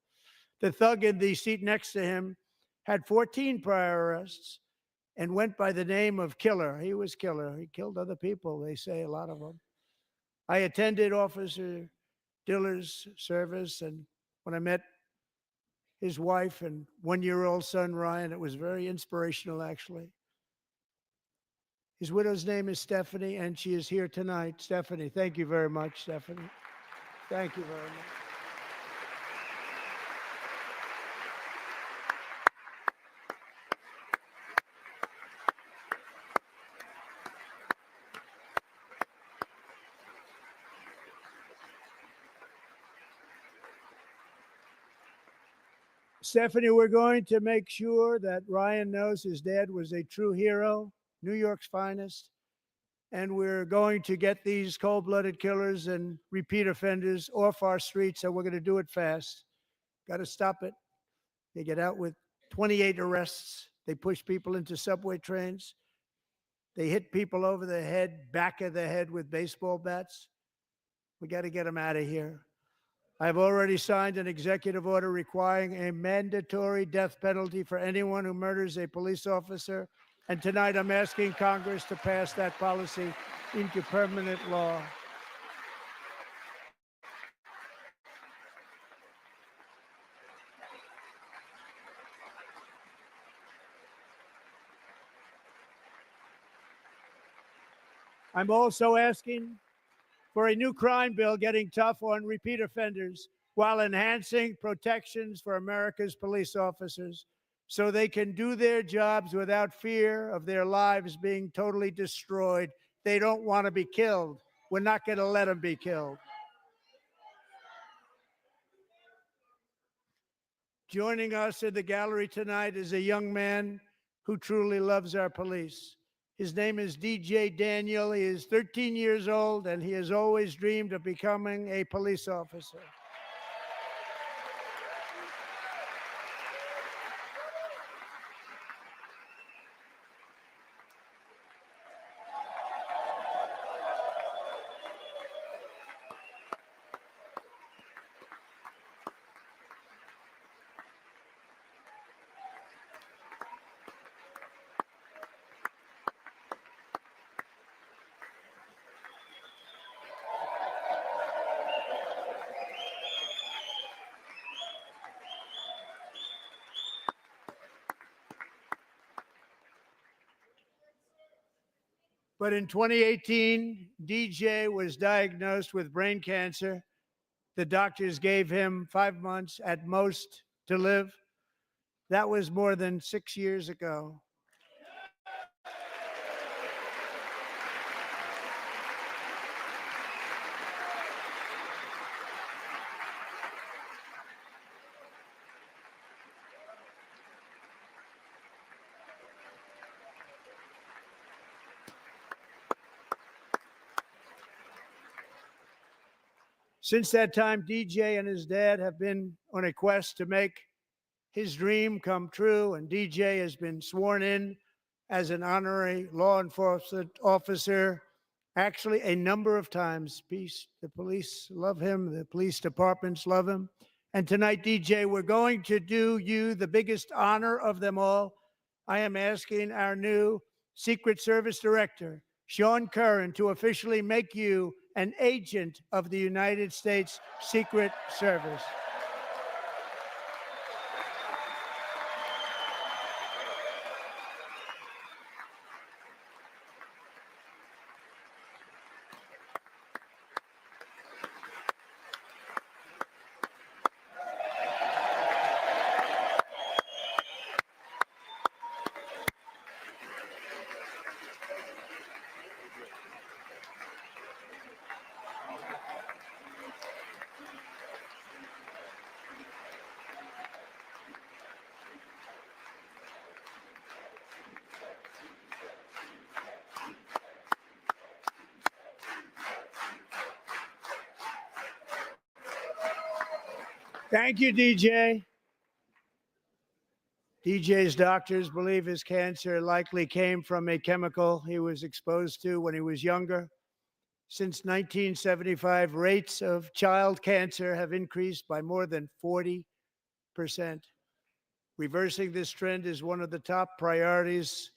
The thug in the seat next to him had 14 prior arrests, and went by the name of Killer. He was Killer. He killed other people, they say, a lot of them. I attended Officer Diller's service, and when I met his wife and one-year-old son, Ryan, it was very inspirational, actually. His widow's name is Stephanie, and she is here tonight. Stephanie, thank you very much, Stephanie. Thank you very much. Stephanie, we're going to make sure that Ryan knows his dad was a true hero, New York's finest. And we're going to get these cold-blooded killers and repeat offenders off our streets, and we're going to do it fast. Got to stop it. They get out with 28 arrests. They push people into subway trains. They hit people over the head, back of the head with baseball bats. We got to get them out of here. I've already signed an executive order requiring a mandatory death penalty for anyone who murders a police officer. And tonight I'm asking Congress to pass that policy into permanent law. I'm also asking for a new crime bill getting tough on repeat offenders while enhancing protections for America's police officers so they can do their jobs without fear of their lives being totally destroyed. They don't want to be killed. We're not going to let them be killed. Joining us in the gallery tonight is a young man who truly loves our police. His name is DJ Daniel. He is 13 years old, and he has always dreamed of becoming a police officer. But in 2018, DJ was diagnosed with brain cancer. The doctors gave him 5 months at most to live. That was more than 6 years ago. Since that time, DJ and his dad have been on a quest to make his dream come true, and DJ has been sworn in as an honorary law enforcement officer, actually a number of times. The police love him, the police departments love him. And tonight, DJ, we're going to do you the biggest honor of them all. I am asking our new Secret Service Director, Sean Curran, to officially make you an agent of the United States Secret Service. Thank you, DJ. DJ's doctors believe his cancer likely came from a chemical he was exposed to when he was younger. Since 1975, rates of child cancer have increased by more than 40%. Reversing this trend is one of the top priorities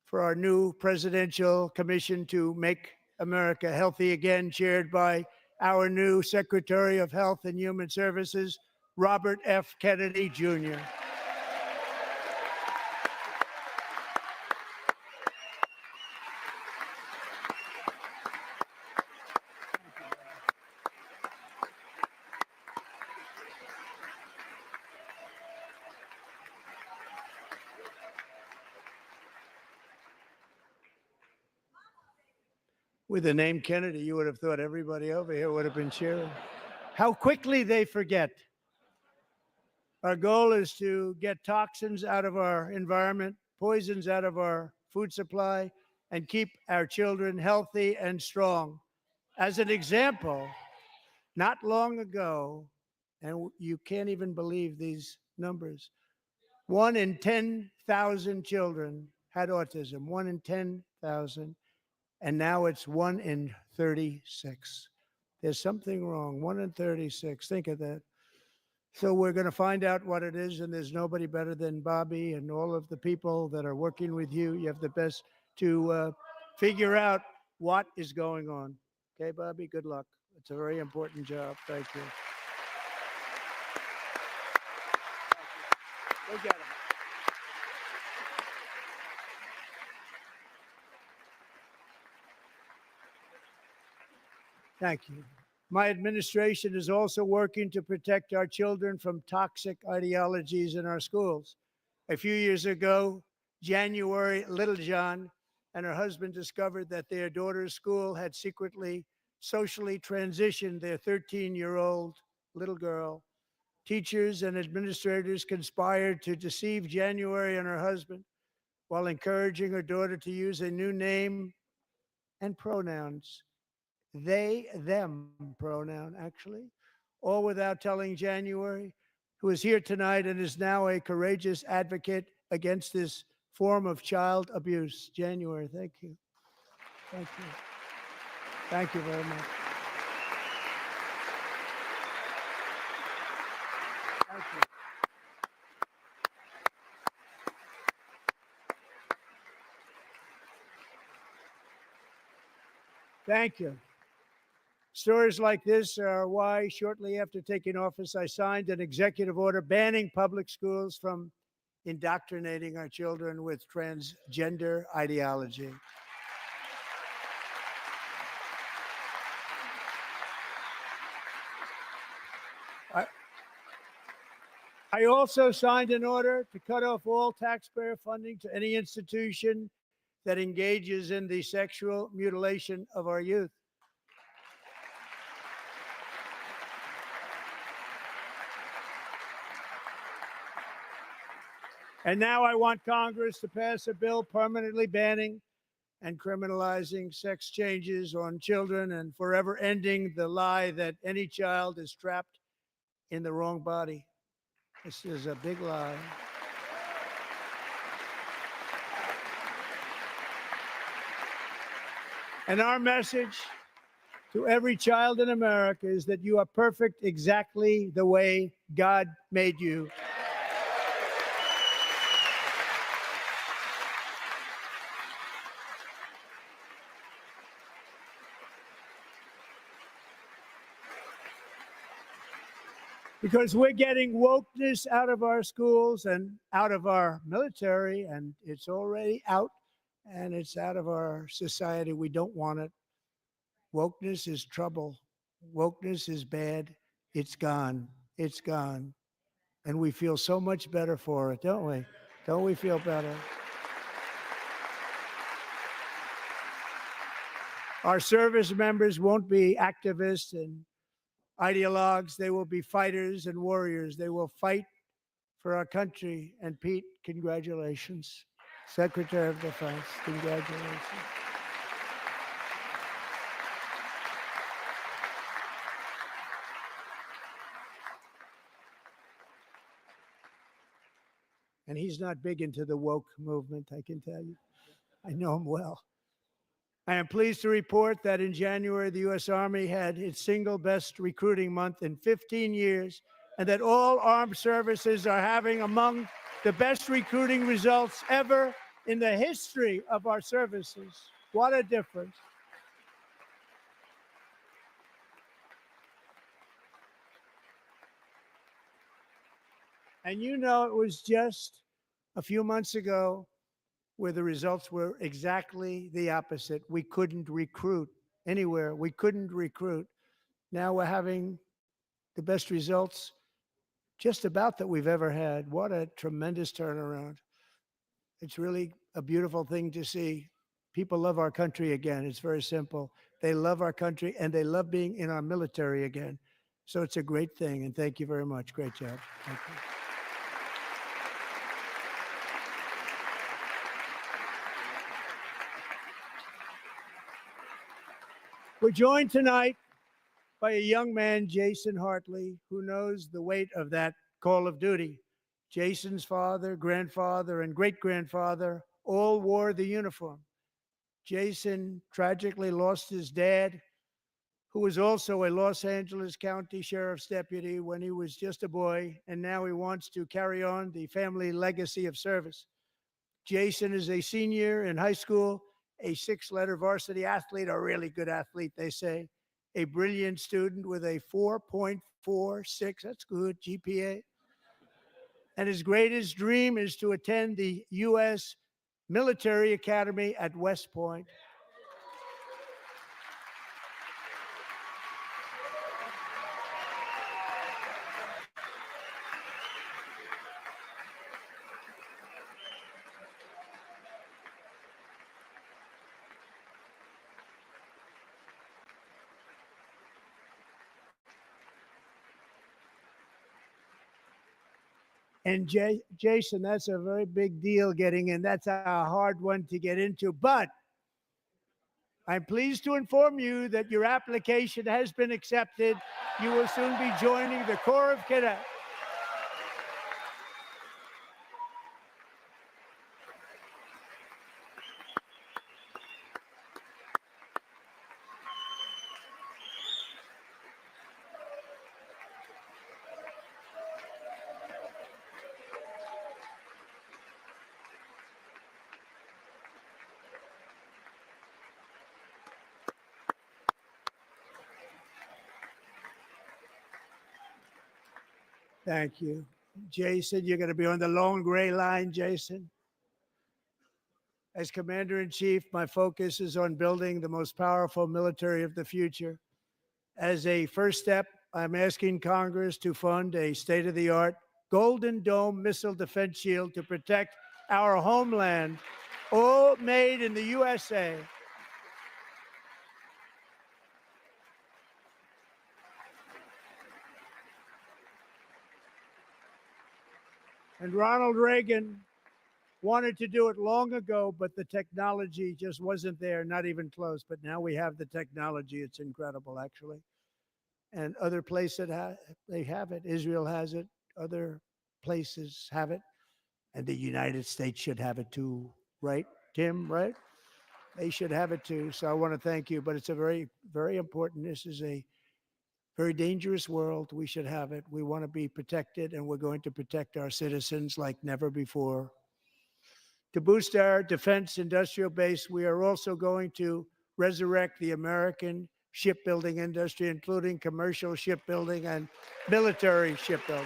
for our new presidential commission to make America healthy again, chaired by our new Secretary of Health and Human Services, Robert F. Kennedy, Jr. With the name Kennedy, you would have thought everybody over here would have been cheering. How quickly they forget. Our goal is to get toxins out of our environment, poisons out of our food supply, and keep our children healthy and strong. As an example, not long ago, and you can't even believe these numbers, 1 in 10,000 children had autism, 1 in 10,000. And now it's 1 in 36. There's something wrong. 1 in 36. Think of that. So we're going to find out what it is, and there's nobody better than Bobby and all of the people that are working with you. You have the best to figure out what is going on. Okay, Bobby, good luck. It's a very important job. Thank you. Go get 'em. Thank you. My administration is also working to protect our children from toxic ideologies in our schools. A few years ago, January Littlejohn and her husband discovered that their daughter's school had secretly socially transitioned their 13-year-old little girl. Teachers and administrators conspired to deceive January and her husband while encouraging her daughter to use a new name and pronouns. They, them pronoun, actually, all without telling January, who is here tonight and is now a courageous advocate against this form of child abuse. January, thank you. Thank you. Thank you very much. Thank you. Thank you. Stories like this are why, shortly after taking office, I signed an executive order banning public schools from indoctrinating our children with transgender ideology. I also signed an order to cut off all taxpayer funding to any institution that engages in the sexual mutilation of our youth. And now I want Congress to pass a bill permanently banning and criminalizing sex changes on children and forever ending the lie that any child is trapped in the wrong body. This is a big lie. And our message to every child in America is that you are perfect exactly the way God made you. Because we're getting wokeness out of our schools and out of our military, and it's already out, and it's out of our society. We don't want it. Wokeness is trouble. Wokeness is bad. It's gone. It's gone. And we feel so much better for it, don't we? Don't we feel better? Our service members won't be activists and ideologues. They will be fighters and warriors. They will fight for our country. And Pete, congratulations. Secretary of Defense, congratulations. And he's not big into the woke movement, I can tell you. I know him well. I am pleased to report that in January, the U.S. Army had its single best recruiting month in 15 years, and that all armed services are having among the best recruiting results ever in the history of our services. What a difference. And you know, it was just a few months ago where the results were exactly the opposite. We couldn't recruit anywhere. We couldn't recruit. Now we're having the best results just about that we've ever had. What a tremendous turnaround. It's really a beautiful thing to see. People love our country again. It's very simple. They love our country and they love being in our military again. So it's a great thing. And thank you very much. Great job. Thank you. We're joined tonight by a young man, Jason Hartley, who knows the weight of that call of duty. Jason's father, grandfather, and great-grandfather all wore the uniform. Jason tragically lost his dad, who was also a Los Angeles County Sheriff's deputy when he was just a boy, and now he wants to carry on the family legacy of service. Jason is a senior in high school, a six-letter varsity athlete, a really good athlete, they say, a brilliant student with a 4.46, that's good, GPA. And his greatest dream is to attend the U.S. Military Academy at West Point. And Jason, that's a very big deal getting in. That's a hard one to get into. But I'm pleased to inform you that your application has been accepted. You will soon be joining the Corps of Cadets. Thank you. Jason, you're going to be on the lone gray line, Jason. As Commander-in-Chief, my focus is on building the most powerful military of the future. As a first step, I'm asking Congress to fund a state-of-the-art Golden Dome missile defense shield to protect our homeland, all made in the USA. And Ronald Reagan wanted to do it long ago, but the technology just wasn't there, not even close. But now we have the technology. It's incredible, actually. And other places, they have it. Israel has it. Other places have it. And the United States should have it too, right, Tim, right? They should have it too. So I want to thank you. But it's a very, very important. This is a very dangerous world. We should have it. We want to be protected, and we're going to protect our citizens like never before. To boost our defense industrial base, we are also going to resurrect the American shipbuilding industry, including commercial shipbuilding and military shipbuilding.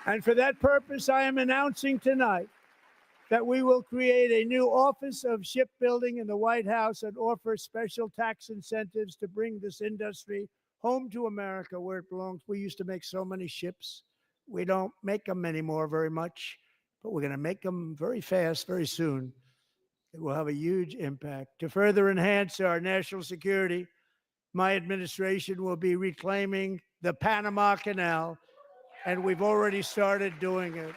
And for that purpose, I am announcing tonight that we will create a new Office of Shipbuilding in the White House and offer special tax incentives to bring this industry home to America where it belongs. We used to make so many ships. We don't make them anymore very much, but we're going to make them very fast, very soon. It will have a huge impact. To further enhance our national security, my administration will be reclaiming the Panama Canal, and we've already started doing it.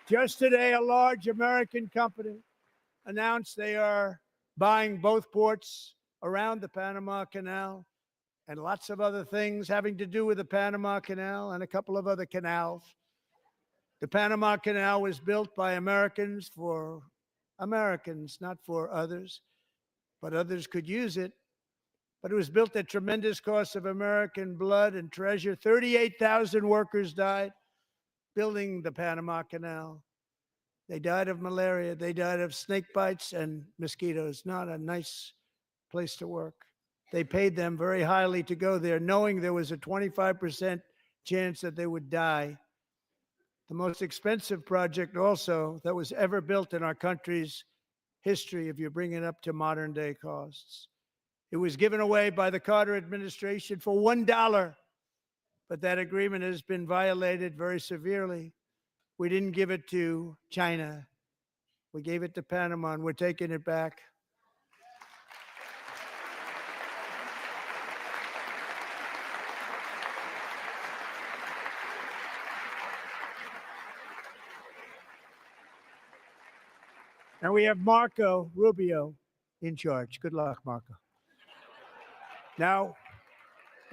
Just today, a large American company announced they are buying both ports around the Panama Canal and lots of other things having to do with the Panama Canal and a couple of other canals. The Panama Canal was built by Americans for Americans, not for others, but others could use it. But it was built at tremendous cost of American blood and treasure. 38,000 workers died building the Panama Canal. They died of malaria. They died of snake bites and mosquitoes. Not a nice place to work. They paid them very highly to go there, knowing there was a 25% chance that they would die. The most expensive project also that was ever built in our country's history, if you bring it up to modern day costs. It was given away by the Carter administration for $1, but that agreement has been violated very severely. We didn't give it to China. We gave it to Panama, and we're taking it back. And we have Marco Rubio in charge. Good luck, Marco. Now,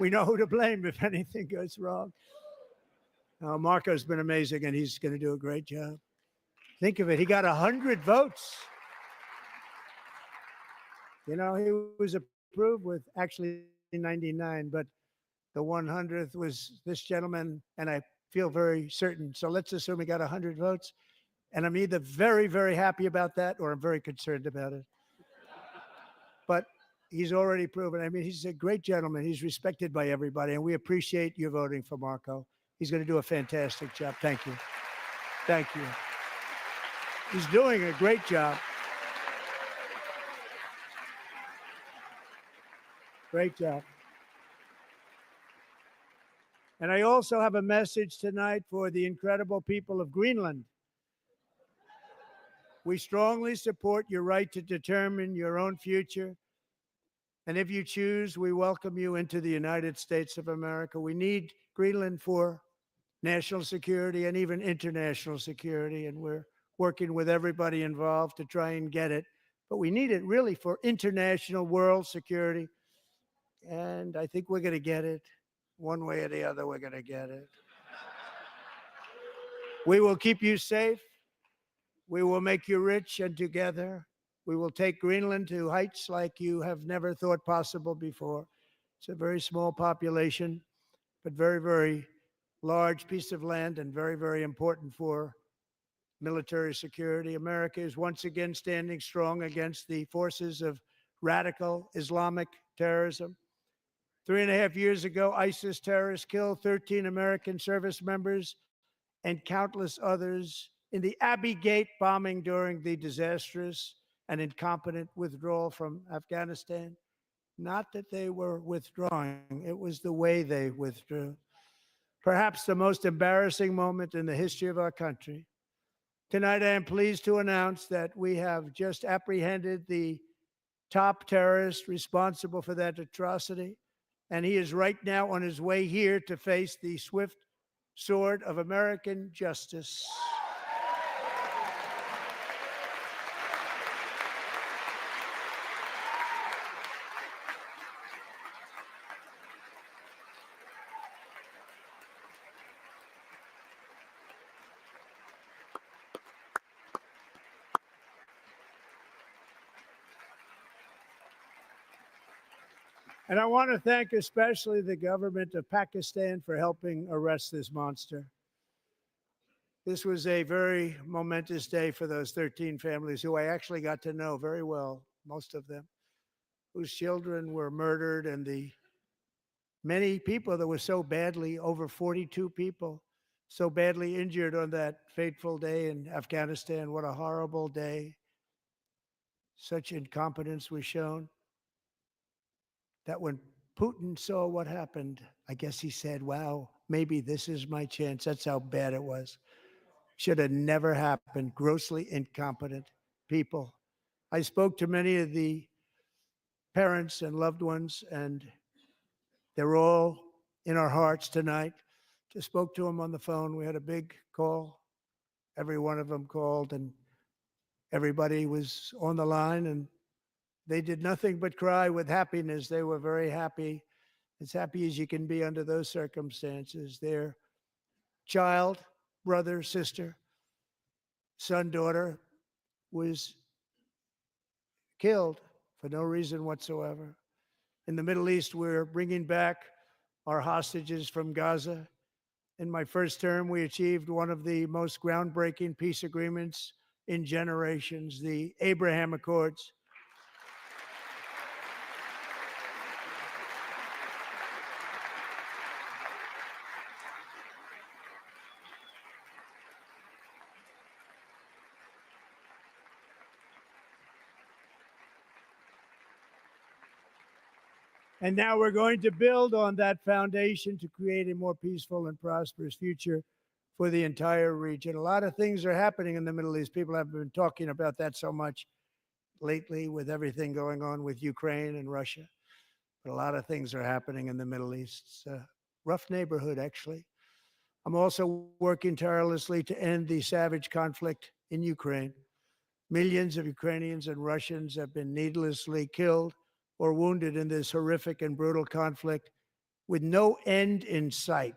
we know who to blame if anything goes wrong. Marco's been amazing, and he's going to do a great job. Think of it. He got 100 votes. You know, he was approved with actually 99, but the 100th was this gentleman, and I feel very certain. So let's assume he got 100 votes. And I'm either very, very happy about that or I'm very concerned about it. But he's already proven. I mean, he's a great gentleman. He's respected by everybody, and we appreciate you voting for Marco. He's going to do a fantastic job. Thank you. Thank you. He's doing a great job. Great job. And I also have a message tonight for the incredible people of Greenland. We strongly support your right to determine your own future. And if you choose, we welcome you into the United States of America. We need Greenland for national security and even international security. And we're working with everybody involved to try and get it. But we need it really for international world security. And I think we're going to get it. One way or the other, we're going to get it. We will keep you safe. We will make you rich, and together we will take Greenland to heights like you have never thought possible before. It's a very small population, but very, very large piece of land and very, very important for military security. America is once again standing strong against the forces of radical Islamic terrorism. 3.5 years ago, ISIS terrorists killed 13 American service members and countless others in the Abbey Gate bombing during the disastrous and incompetent withdrawal from Afghanistan. Not that they were withdrawing, it was the way they withdrew. Perhaps the most embarrassing moment in the history of our country. Tonight, I am pleased to announce that we have just apprehended the top terrorist responsible for that atrocity, and he is right now on his way here to face the swift sword of American justice. And I want to thank especially the government of Pakistan for helping arrest this monster. This was a very momentous day for those 13 families who I actually got to know very well, most of them, whose children were murdered, and the many people that were so badly, over 42 people, so badly injured on that fateful day in Afghanistan. What a horrible day. Such incompetence was shown that when Putin saw what happened, I guess he said, wow, maybe this is my chance. That's how bad it was. Should have never happened. Grossly incompetent people. I spoke to many of the parents and loved ones, and they're all in our hearts tonight. Just spoke to them on the phone. We had a big call. Every one of them called, and everybody was on the line, and they did nothing but cry with happiness. They were very happy, as happy as you can be under those circumstances. Their child, brother, sister, son, daughter was killed for no reason whatsoever. In the Middle East, we're bringing back our hostages from Gaza. In my first term, we achieved one of the most groundbreaking peace agreements in generations, the Abraham Accords. And now we're going to build on that foundation to create a more peaceful and prosperous future for the entire region. A lot of things are happening in the Middle East. People have been talking about that so much lately with everything going on with Ukraine and Russia. But a lot of things are happening in the Middle East. It's a rough neighborhood, actually. I'm also working tirelessly to end the savage conflict in Ukraine. Millions of Ukrainians and Russians have been needlessly killed or wounded in this horrific and brutal conflict with no end in sight.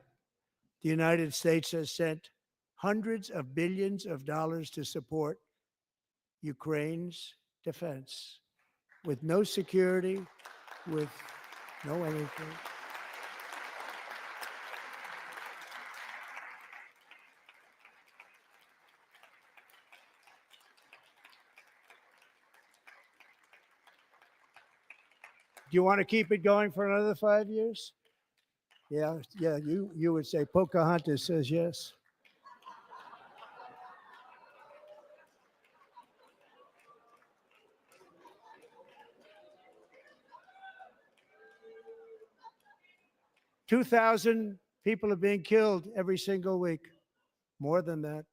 The United States has sent hundreds of billions of dollars to support Ukraine's defense with no security, with no anything. Do you want to keep it going for another 5 years? Yeah, you would say Pocahontas says yes. $2,000 people are being killed every single week. More than that.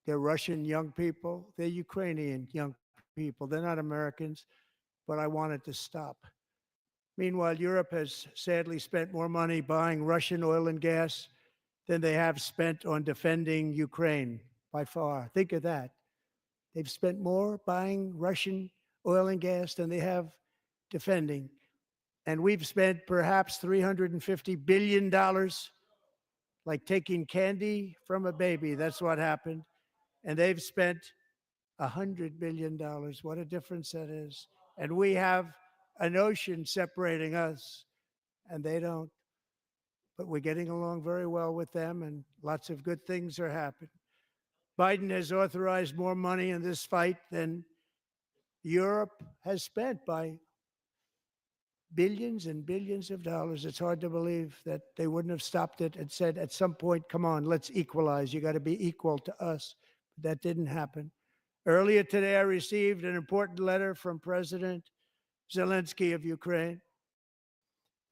They're Russian young people. They're Ukrainian young people. They're not Americans, but I want it to stop. Meanwhile, Europe has sadly spent more money buying Russian oil and gas than they have spent on defending Ukraine by far. Think of that. They've spent more buying Russian oil and gas than they have defending. And we've spent perhaps $350 billion, like taking candy from a baby. That's what happened. And they've spent $100 billion. What a difference that is. And we have an ocean separating us, and they don't. But we're getting along very well with them, and lots of good things are happening. Biden has authorized more money in this fight than Europe has spent by billions and billions of dollars. It's hard to believe that they wouldn't have stopped it and said at some point, come on, let's equalize. You got to be equal to us. But that didn't happen. Earlier today, I received an important letter from President Zelensky of Ukraine.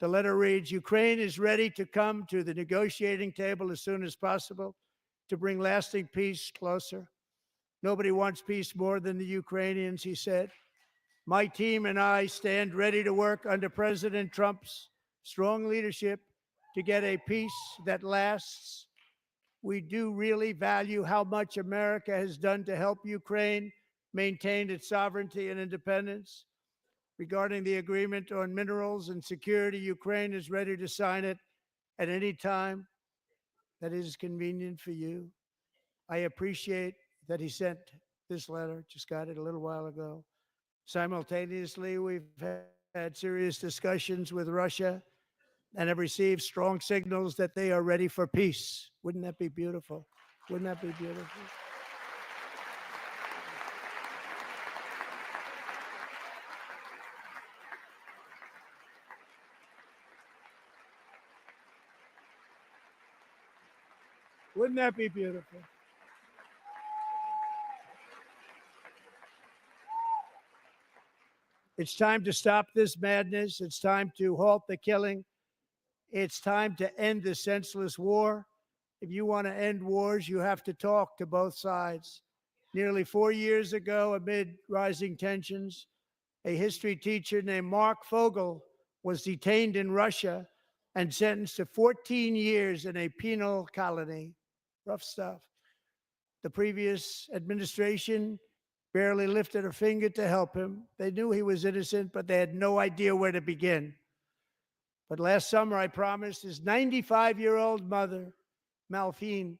The letter reads, Ukraine is ready to come to the negotiating table as soon as possible to bring lasting peace closer. Nobody wants peace more than the Ukrainians, he said. My team and I stand ready to work under President Trump's strong leadership to get a peace that lasts. We do really value how much America has done to help Ukraine maintain its sovereignty and independence. Regarding the agreement on minerals and security, Ukraine is ready to sign it at any time that is convenient for you. I appreciate that he sent this letter, just got it a little while ago. Simultaneously, we've had serious discussions with Russia and have received strong signals that they are ready for peace. Wouldn't that be beautiful? Wouldn't that be beautiful? Wouldn't that be beautiful? It's time to stop this madness. It's time to halt the killing. It's time to end the senseless war. If you want to end wars, you have to talk to both sides. Nearly 4 years ago, amid rising tensions, a history teacher named Mark Fogel was detained in Russia and sentenced to 14 years in a penal colony. Rough stuff. The previous administration barely lifted a finger to help him. They knew he was innocent, but they had no idea where to begin. But last summer, I promised his 95-year-old mother, Malphine,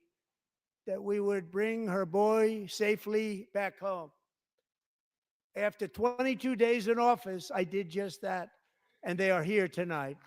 that we would bring her boy safely back home. After 22 days in office, I did just that, and they are here tonight.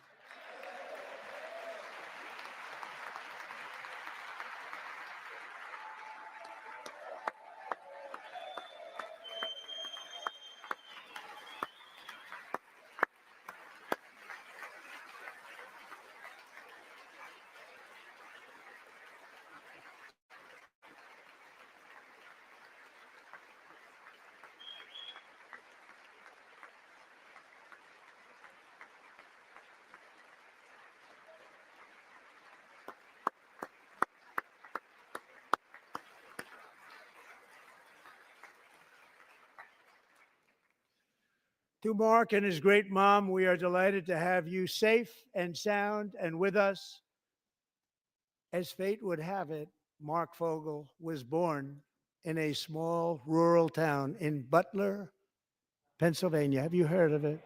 To Mark and his great mom, we are delighted to have you safe and sound and with us. As fate would have it, Mark Fogel was born in a small rural town in Butler, Pennsylvania. Have you heard of it?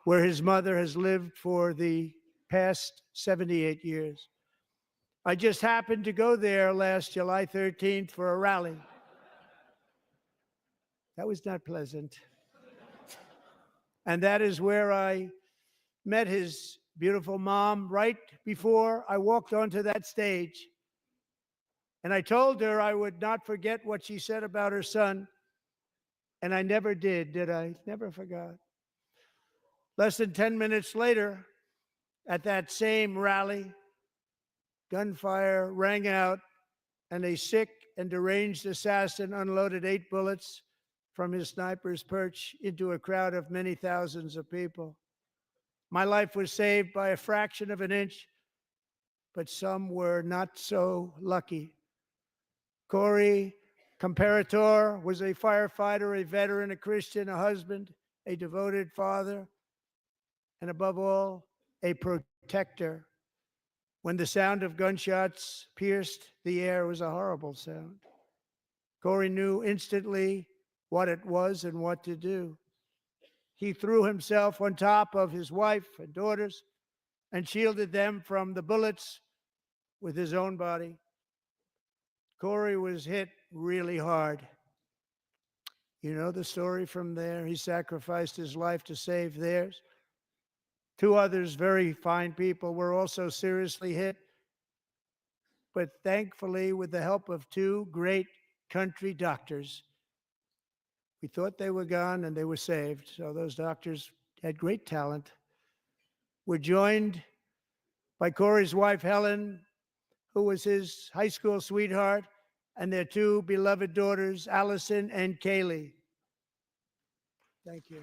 Where his mother has lived for the past 78 years. I just happened to go there last July 13th for a rally. That was not pleasant. And that is where I met his beautiful mom right before I walked onto that stage. And I told her I would not forget what she said about her son. And I never did I? Never forgot. Less than 10 minutes later, at that same rally, gunfire rang out, and a sick and deranged assassin unloaded 8 bullets from his sniper's perch into a crowd of many thousands of people. My life was saved by a fraction of an inch, but some were not so lucky. Corey Comparator was a firefighter, a veteran, a Christian, a husband, a devoted father, and above all, a protector. When the sound of gunshots pierced the air, it was a horrible sound. Corey knew instantly what it was and what to do. He threw himself on top of his wife and daughters and shielded them from the bullets with his own body. Corey was hit really hard. You know the story from there. He sacrificed his life to save theirs. 2 others, very fine people, were also seriously hit. But thankfully, with the help of 2 great country doctors, we thought they were gone and they were saved. So those doctors had great talent. We're joined by Corey's wife, Helen, who was his high school sweetheart, and their 2 beloved daughters, Allison and Kaylee. Thank you.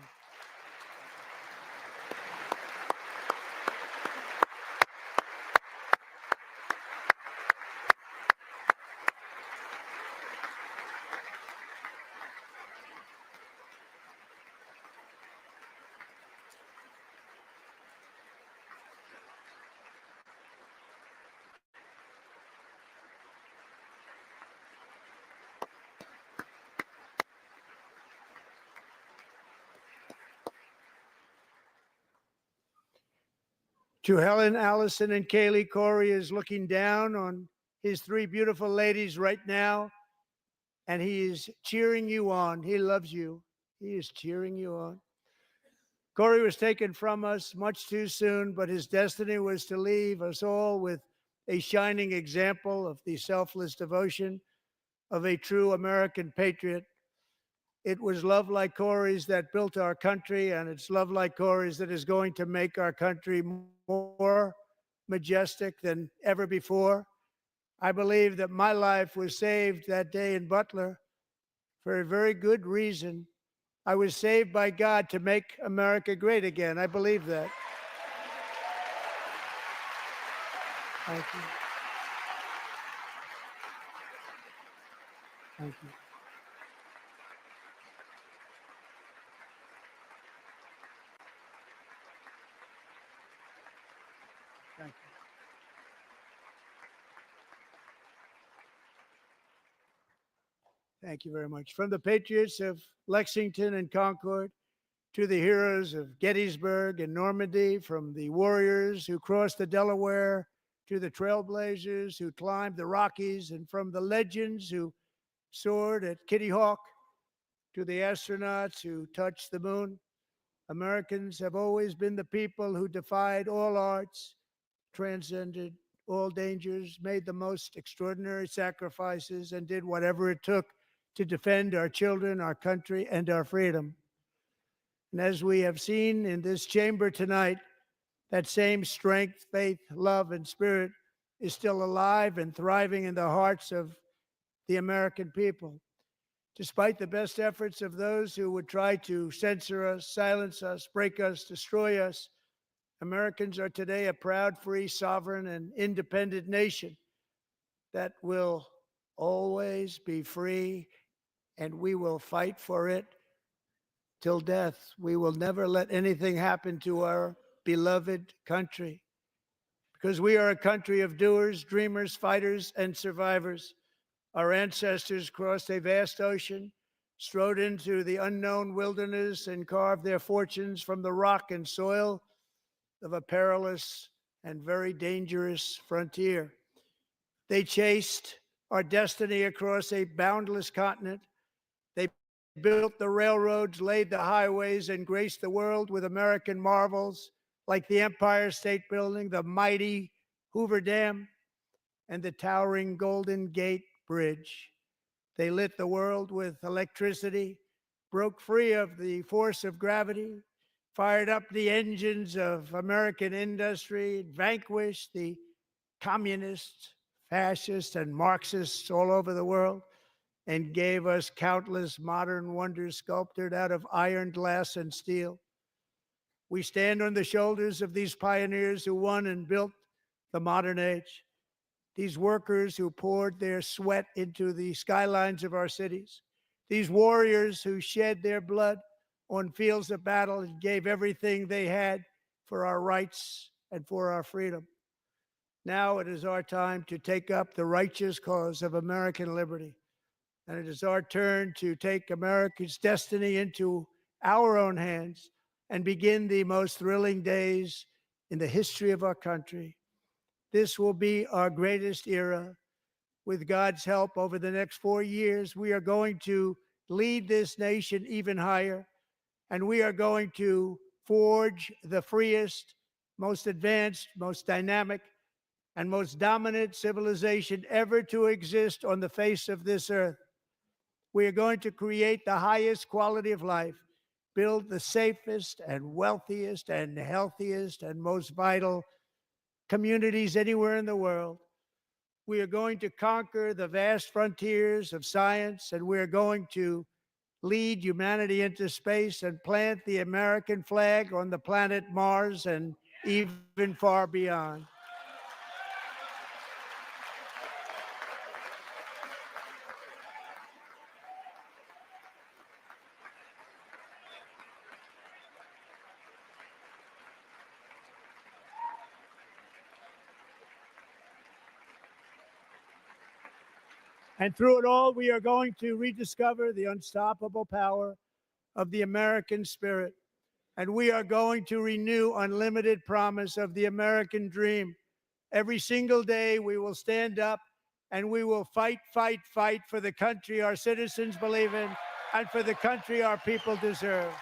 To Helen, Allison, and Kaylee, Corey is looking down on his 3 beautiful ladies right now, and he is cheering you on. He loves you. He is cheering you on. Corey was taken from us much too soon, but his destiny was to leave us all with a shining example of the selfless devotion of a true American patriot. It was love like Corey's that built our country, and it's love like Corey's that is going to make our country more majestic than ever before. I believe that my life was saved that day in Butler for a very good reason. I was saved by God to make America great again. I believe that. Thank you. Thank you. Thank you. Thank you very much. From the patriots of Lexington and Concord to the heroes of Gettysburg and Normandy, from the warriors who crossed the Delaware to the trailblazers who climbed the Rockies, and from the legends who soared at Kitty Hawk to the astronauts who touched the moon. Americans have always been the people who defied all odds, transcended all dangers, made the most extraordinary sacrifices, and did whatever it took to defend our children, our country, and our freedom. And as we have seen in this chamber tonight, that same strength, faith, love, and spirit is still alive and thriving in the hearts of the American people. Despite the best efforts of those who would try to censor us, silence us, break us, destroy us, Americans are today a proud, free, sovereign, and independent nation that will always be free, and we will fight for it till death. We will never let anything happen to our beloved country, because we are a country of doers, dreamers, fighters, and survivors. Our ancestors crossed a vast ocean, strode into the unknown wilderness, and carved their fortunes from the rock and soil of a perilous and very dangerous frontier. They chased our destiny across a boundless continent. They built the railroads, laid the highways, and graced the world with American marvels like the Empire State Building, the mighty Hoover Dam, and the towering Golden Gate Bridge. They lit the world with electricity, broke free of the force of gravity, fired up the engines of American industry, vanquished the communists, fascists, and Marxists all over the world, and gave us countless modern wonders sculptured out of iron, glass, and steel. We stand on the shoulders of these pioneers who won and built the modern age. These workers who poured their sweat into the skylines of our cities. These warriors who shed their blood on fields of battle and gave everything they had for our rights and for our freedom. Now it is our time to take up the righteous cause of American liberty. And it is our turn to take America's destiny into our own hands and begin the most thrilling days in the history of our country. This will be our greatest era. With God's help, over the next 4 years, we are going to lead this nation even higher, and we are going to forge the freest, most advanced, most dynamic, and most dominant civilization ever to exist on the face of this earth. We are going to create the highest quality of life, build the safest and wealthiest and healthiest and most vital communities anywhere in the world. We are going to conquer the vast frontiers of science, and we are going to lead humanity into space and plant the American flag on the planet Mars and even far beyond. And through it all, we are going to rediscover the unstoppable power of the American spirit. And we are going to renew unlimited promise of the American dream. Every single day, we will stand up and we will fight, fight, fight for the country our citizens believe in and for the country our people deserve.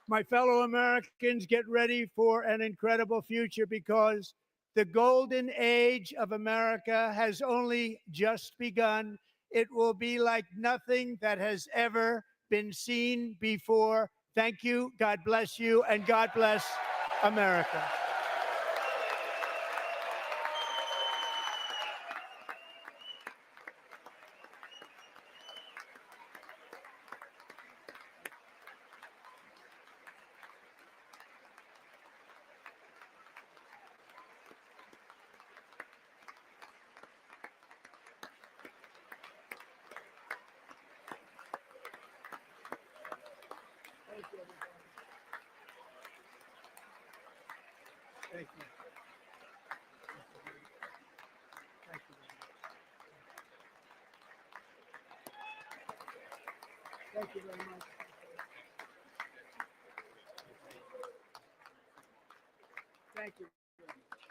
My fellow Americans, get ready for an incredible future, because the golden age of America has only just begun. It will be like nothing that has ever been seen before. Thank you. God bless you, and God bless America. Thank you. Thank you. Thank you very much. Thank you very much.